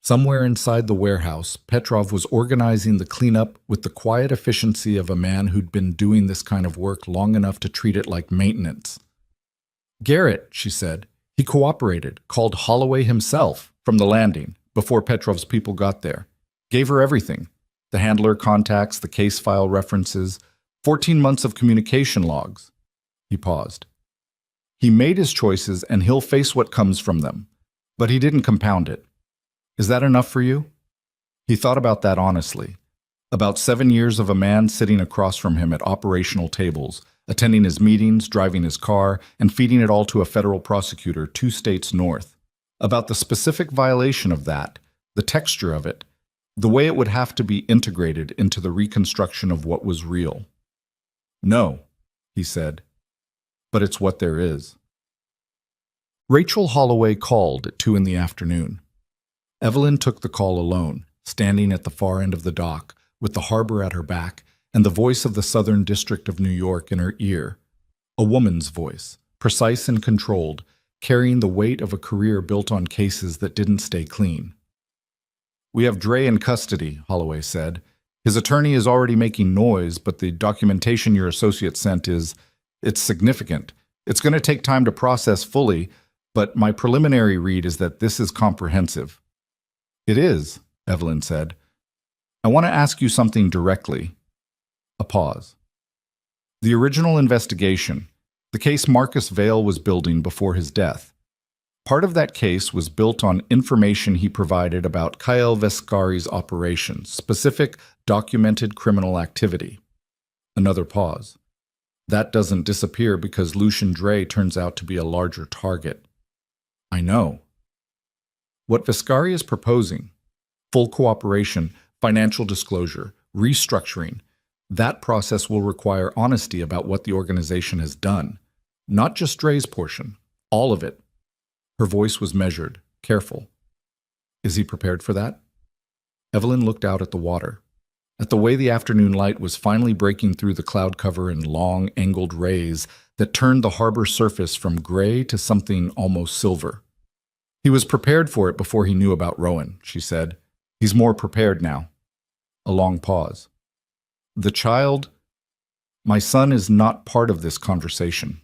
Somewhere inside the warehouse, Petrov was organizing the cleanup with the quiet efficiency of a man who'd been doing this kind of work long enough to treat it like maintenance. Garrett, she said. He cooperated, called Holloway himself from the landing before Petrov's people got there. Gave her everything. The handler contacts, the case file references, 14 months of communication logs. He paused. He made his choices and he'll face what comes from them. But he didn't compound it. Is that enough for you? He thought about that honestly. About 7 years of a man sitting across from him at operational tables, attending his meetings, driving his car, and feeding it all to a federal prosecutor 2 states north. About the specific violation of that, the texture of it, the way it would have to be integrated into the reconstruction of what was real. No, he said, but it's what there is. Rachel Holloway called at 2 in the afternoon. Evelyn took the call alone, standing at the far end of the dock, with the harbor at her back and the voice of the Southern District of New York in her ear. A woman's voice, precise and controlled, carrying the weight of a career built on cases that didn't stay clean. We have Dre in custody, Holloway said. His attorney is already making noise, but the documentation your associate sent it's significant. It's going to take time to process fully, but my preliminary read is that this is comprehensive. It is, Evelyn said. I want to ask you something directly. A pause. The original investigation, the case Marcus Vail was building before his death. Part of that case was built on information he provided about Kyle Vescari's operations, specific, documented criminal activity. Another pause. That doesn't disappear because Lucian Dre turns out to be a larger target. I know. What Vescari is proposing, full cooperation, financial disclosure, restructuring, that process will require honesty about what the organization has done. Not just Dre's portion, all of it. Her voice was measured, careful. Is he prepared for that? Evelyn looked out at the water, at the way the afternoon light was finally breaking through the cloud cover in long, angled rays that turned the harbor surface from gray to something almost silver. He was prepared for it before he knew about Rowan, she said. He's more prepared now. A long pause. The child, my son, is not part of this conversation.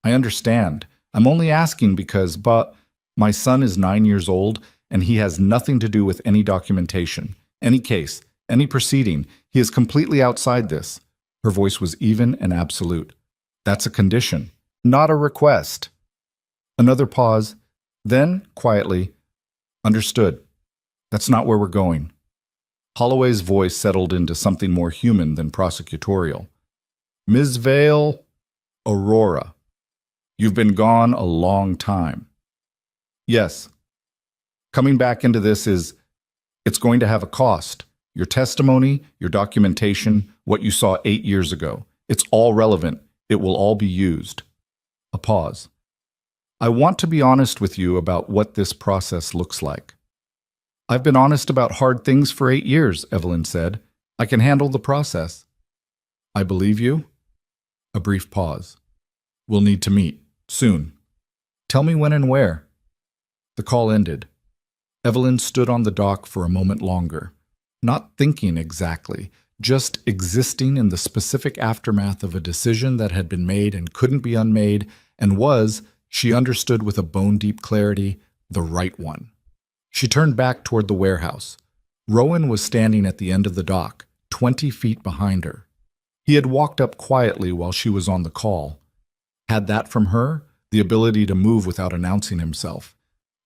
I understand. I'm only asking but my son is 9 years old and he has nothing to do with any documentation, any case, any proceeding. He is completely outside this. Her voice was even and absolute. That's a condition, not a request. Another pause. Then, quietly, understood. That's not where we're going. Holloway's voice settled into something more human than prosecutorial. Ms. Vale, Aurora, you've been gone a long time. Yes. Coming back into this it's going to have a cost. Your testimony, your documentation, what you saw 8 years ago. It's all relevant. It will all be used. A pause. I want to be honest with you about what this process looks like. I've been honest about hard things for 8 years, Evelyn said. I can handle the process. I believe you. A brief pause. We'll need to meet. Soon. Tell me when and where. The call ended. Evelyn stood on the dock for a moment longer, not thinking exactly, just existing in the specific aftermath of a decision that had been made and couldn't be unmade, and was, she understood with a bone-deep clarity, the right one. She turned back toward the warehouse. Rowan was standing at the end of the dock, 20 feet behind her. He had walked up quietly while she was on the call, had that from her, the ability to move without announcing himself,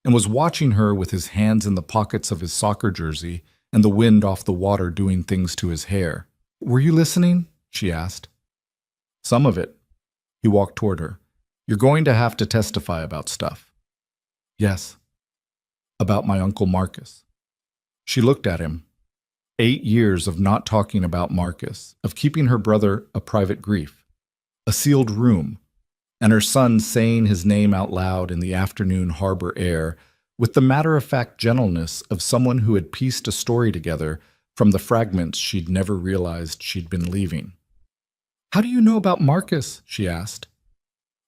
and was watching her with his hands in the pockets of his soccer jersey and the wind off the water doing things to his hair. Were you listening? She asked. Some of it. He walked toward her. You're going to have to testify about stuff. Yes. About my Uncle Marcus. She looked at him. 8 years of not talking about Marcus, of keeping her brother a private grief, a sealed room, and her son saying his name out loud in the afternoon harbor air with the matter-of-fact gentleness of someone who had pieced a story together from the fragments she'd never realized she'd been leaving. How do you know about Marcus? She asked.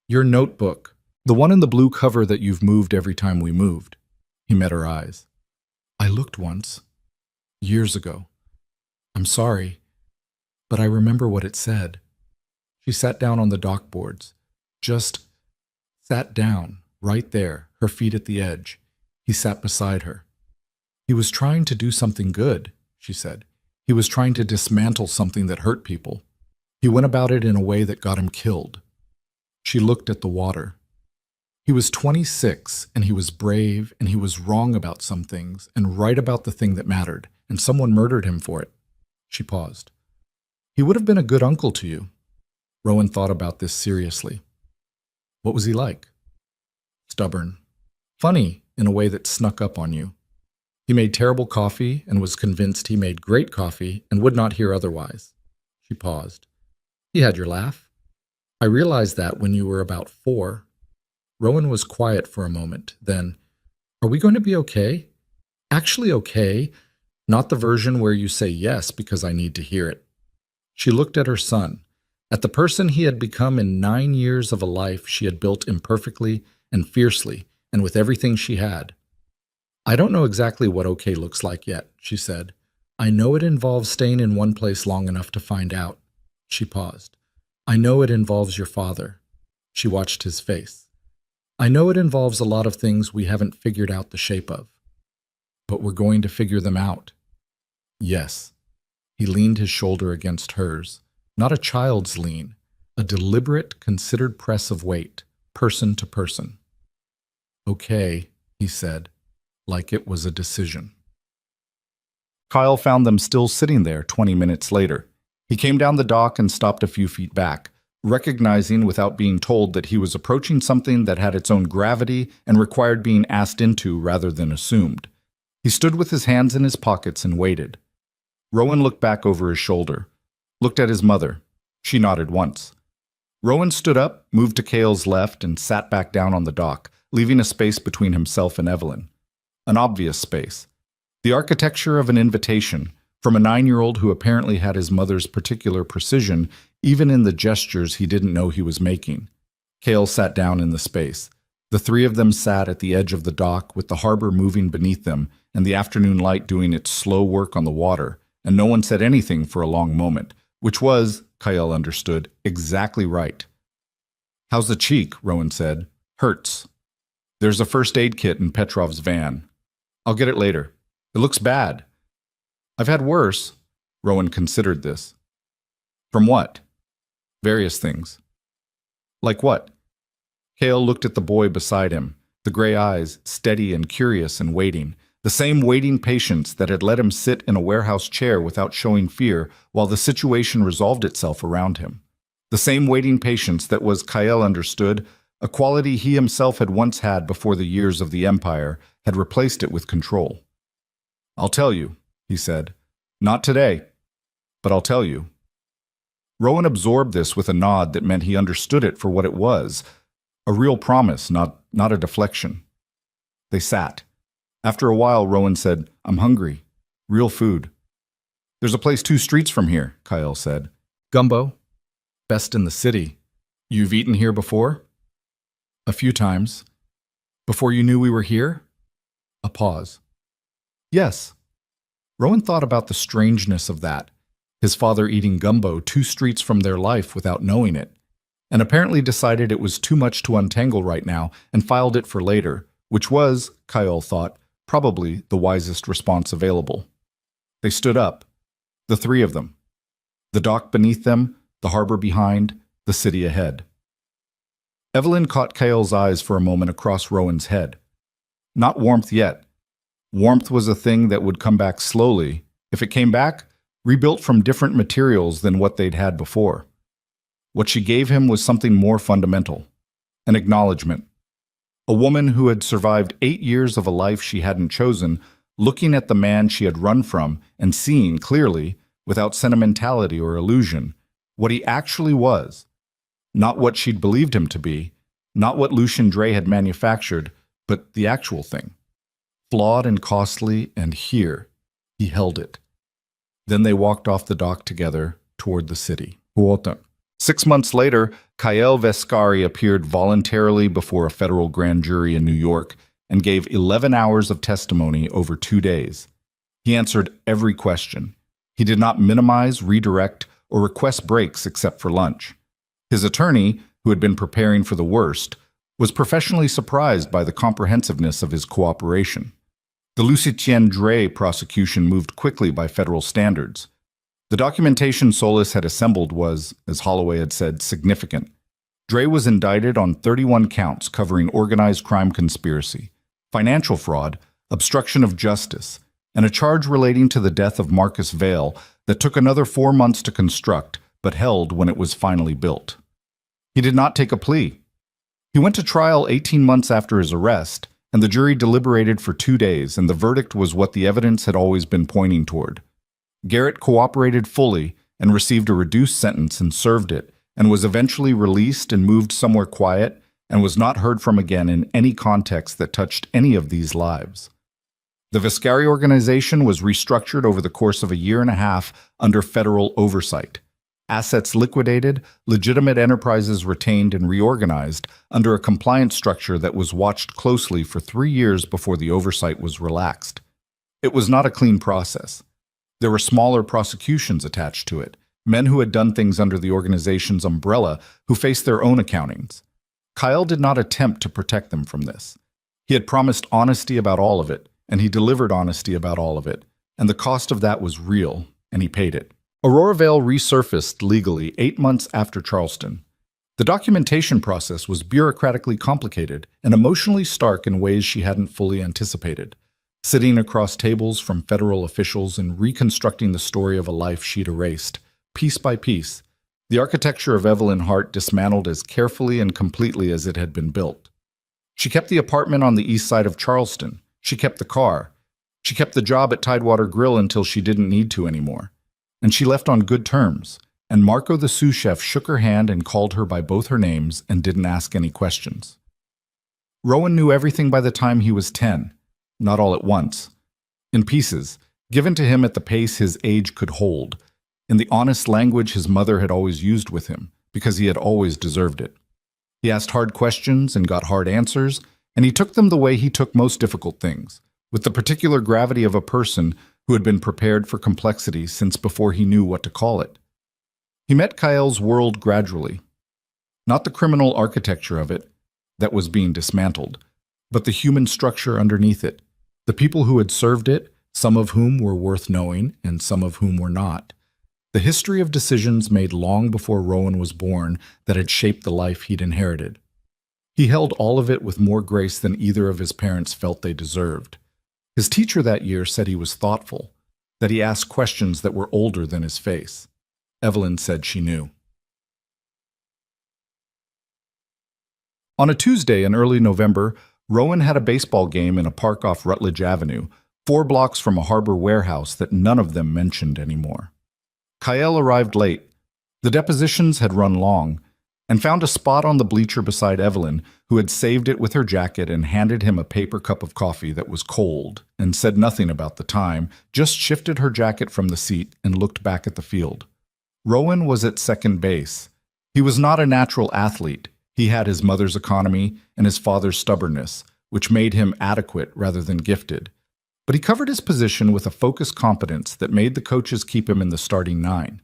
Your notebook, the one in the blue cover that you've moved every time we moved. He met her eyes. I looked once, years ago. I'm sorry, but I remember what it said. She sat down on the dock boards. Just sat down, right there, her feet at the edge. He sat beside her. He was trying to do something good, she said. He was trying to dismantle something that hurt people. He went about it in a way that got him killed. She looked at the water. He was 26, and he was brave, and he was wrong about some things, and right about the thing that mattered, and someone murdered him for it. She paused. He would have been a good uncle to you. Rowan thought about this seriously. What was he like? Stubborn. Funny in a way that snuck up on you. He made terrible coffee and was convinced he made great coffee and would not hear otherwise. She paused. He had your laugh. I realized that when you were about 4. Rowan was quiet for a moment. Then, are we going to be okay? Actually okay, not the version where you say yes because I need to hear it. She looked at her son, at the person he had become in 9 years of a life she had built imperfectly and fiercely and with everything she had. I don't know exactly what okay looks like yet, she said. I know it involves staying in one place long enough to find out. She paused. I know it involves your father. She watched his face. I know it involves a lot of things we haven't figured out the shape of. But we're going to figure them out. Yes. He leaned his shoulder against hers. Not a child's lean, a deliberate, considered press of weight, person to person. Okay, he said, like it was a decision. Kyle found them still sitting there 20 minutes later. He came down the dock and stopped a few feet back, recognizing without being told that he was approaching something that had its own gravity and required being asked into rather than assumed. He stood with his hands in his pockets and waited. Rowan looked back over his shoulder, looked at his mother. She nodded once. Rowan stood up, moved to Cale's left, and sat back down on the dock, leaving a space between himself and Evelyn. An obvious space. The architecture of an invitation, from a 9-year-old who apparently had his mother's particular precision, even in the gestures he didn't know he was making. Cale sat down in the space, The three of them sat at the edge of the dock with the harbor moving beneath them and the afternoon light doing its slow work on the water, and no one said anything for a long moment, which was, Kyle understood, exactly right. "How's the cheek?" Rowan said. "Hurts. There's a first aid kit in Petrov's van. I'll get it later. It looks bad." "I've had worse." Rowan considered this. "From what?" "Various things." "Like what?" Cale looked at the boy beside him, the gray eyes, steady and curious and waiting, the same waiting patience that had let him sit in a warehouse chair without showing fear while the situation resolved itself around him. The same waiting patience that was, Kyle understood, a quality he himself had once had before the years of the Empire had replaced it with control. "I'll tell you," he said. "Not today, but I'll tell you." Rowan absorbed this with a nod that meant he understood it for what it was, a real promise, not a deflection. They sat. After a while, Rowan said, "I'm hungry. Real food." "There's a place 2 streets from here," Kyle said. "Gumbo. Best in the city. You've eaten here before?" "A few times." "Before you knew we were here?" A pause. "Yes." Rowan thought about the strangeness of that, his father eating gumbo 2 streets from their life without knowing it, and apparently decided it was too much to untangle right now and filed it for later, which was, Kyle thought, probably the wisest response available. They stood up, the 3 of them. The dock beneath them, the harbor behind, the city ahead. Evelyn caught Kyle's eyes for a moment across Rowan's head. Not warmth yet. Warmth was a thing that would come back slowly, if it came back, rebuilt from different materials than what they'd had before. What she gave him was something more fundamental, an acknowledgement. A woman who had survived 8 years of a life she hadn't chosen, looking at the man she had run from and seeing clearly, without sentimentality or illusion, what he actually was. Not what she'd believed him to be, not what Lucian Dre had manufactured, but the actual thing. Flawed and costly, and here, he held it. Then they walked off the dock together toward the city. 6 months later, Kyle Vescari appeared voluntarily before a federal grand jury in New York and gave 11 hours of testimony over 2 days. He answered every question. He did not minimize, redirect, or request breaks except for lunch. His attorney, who had been preparing for the worst, was professionally surprised by the comprehensiveness of his cooperation. The Lucien Dre prosecution moved quickly by federal standards. The documentation Solis had assembled was, as Holloway had said, significant. Dre was indicted on 31 counts covering organized crime conspiracy, financial fraud, obstruction of justice, and a charge relating to the death of Marcus Vail that took another 4 months to construct but held when it was finally built. He did not take a plea. He went to trial 18 months after his arrest, and the jury deliberated for 2 days, and the verdict was what the evidence had always been pointing toward. Garrett cooperated fully and received a reduced sentence and served it, and was eventually released and moved somewhere quiet and was not heard from again in any context that touched any of these lives. The Vescari organization was restructured over the course of a 1.5 years under federal oversight. Assets liquidated, legitimate enterprises retained and reorganized under a compliance structure that was watched closely for 3 years before the oversight was relaxed. It was not a clean process. There were smaller prosecutions attached to it, men who had done things under the organization's umbrella who faced their own accountings. Kyle did not attempt to protect them from this. He had promised honesty about all of it, and he delivered honesty about all of it, and the cost of that was real, and he paid it. Aurora Vale resurfaced legally 8 months after Charleston. The documentation process was bureaucratically complicated and emotionally stark in ways she hadn't fully anticipated. Sitting across tables from federal officials and reconstructing the story of a life she'd erased, piece by piece, the architecture of Evelyn Hart dismantled as carefully and completely as it had been built. She kept the apartment on the east side of Charleston. She kept the car. She kept the job at Tidewater Grill until she didn't need to anymore. And she left on good terms, and Marco the sous chef shook her hand and called her by both her names and didn't ask any questions. Rowan knew everything by the time he was 10, not all at once. In pieces, given to him at the pace his age could hold, in the honest language his mother had always used with him, because he had always deserved it. He asked hard questions and got hard answers, and he took them the way he took most difficult things, with the particular gravity of a person who had been prepared for complexity since before he knew what to call it. He met Kyl's world gradually. Not the criminal architecture of it that was being dismantled, but the human structure underneath it, the people who had served it, some of whom were worth knowing and some of whom were not. The history of decisions made long before Rowan was born that had shaped the life he'd inherited. He held all of it with more grace than either of his parents felt they deserved. His teacher that year said he was thoughtful, that he asked questions that were older than his face. Evelyn said she knew. On a Tuesday in early November, Rowan had a baseball game in a park off Rutledge Avenue, 4 blocks from a harbor warehouse that none of them mentioned anymore. Kyle arrived late. The depositions had run long, and found a spot on the bleacher beside Evelyn, who had saved it with her jacket and handed him a paper cup of coffee that was cold, and said nothing about the time, just shifted her jacket from the seat and looked back at the field. Rowan was at second base. He was not a natural athlete. He had his mother's economy and his father's stubbornness, which made him adequate rather than gifted. But he covered his position with a focused competence that made the coaches keep him in the starting 9.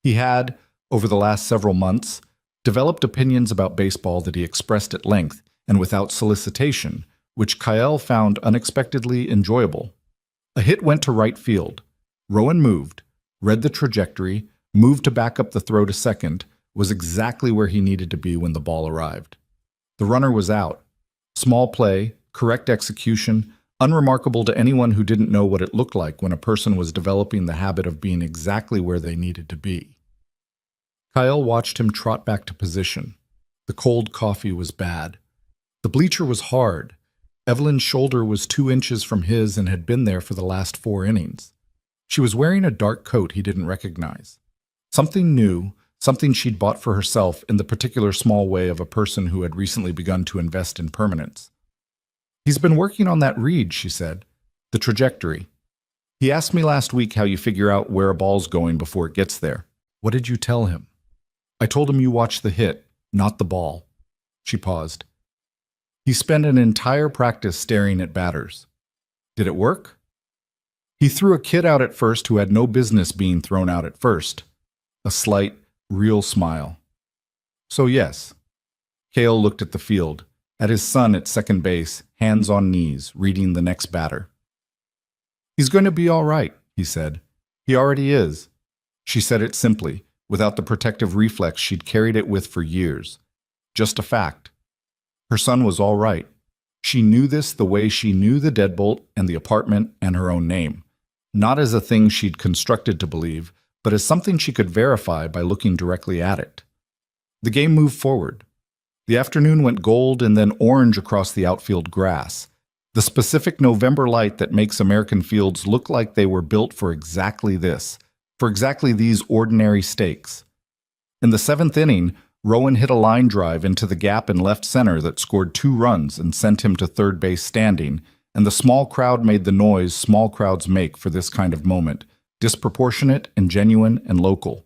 He had, over the last several months, developed opinions about baseball that he expressed at length and without solicitation, which Kyle found unexpectedly enjoyable. A hit went to right field. Rowan moved, read the trajectory, moved to back up the throw to second, was exactly where he needed to be when the ball arrived. The runner was out. Small play, correct execution, unremarkable to anyone who didn't know what it looked like when a person was developing the habit of being exactly where they needed to be. Kyle watched him trot back to position. The cold coffee was bad. The bleacher was hard. Evelyn's shoulder was 2 inches from his and had been there for the last 4 innings. She was wearing a dark coat he didn't recognize. Something new, something she'd bought for herself in the particular small way of a person who had recently begun to invest in permanence. "He's been working on that read," she said. "The trajectory. He asked me last week how you figure out where a ball's going before it gets there. What did you tell him?" "I told him you watch the hit, not the ball." She paused. "He spent an entire practice staring at batters. Did it work?" "He threw a kid out at first who had no business being thrown out at first." A slight, real smile. "So yes." Cale looked at the field, at his son at second base, hands on knees, reading the next batter. "He's going to be all right," he said. "He already is." She said it simply, without the protective reflex she'd carried it with for years. Just a fact. Her son was all right. She knew this the way she knew the deadbolt and the apartment and her own name. Not as a thing she'd constructed to believe, but as something she could verify by looking directly at it. The game moved forward. The afternoon went gold and then orange across the outfield grass, the specific November light that makes American fields look like they were built for exactly this, for exactly these ordinary stakes. In the 7th inning, Rowan hit a line drive into the gap in left center that scored 2 runs and sent him to third base standing, and the small crowd made the noise small crowds make for this kind of moment, disproportionate and genuine and local.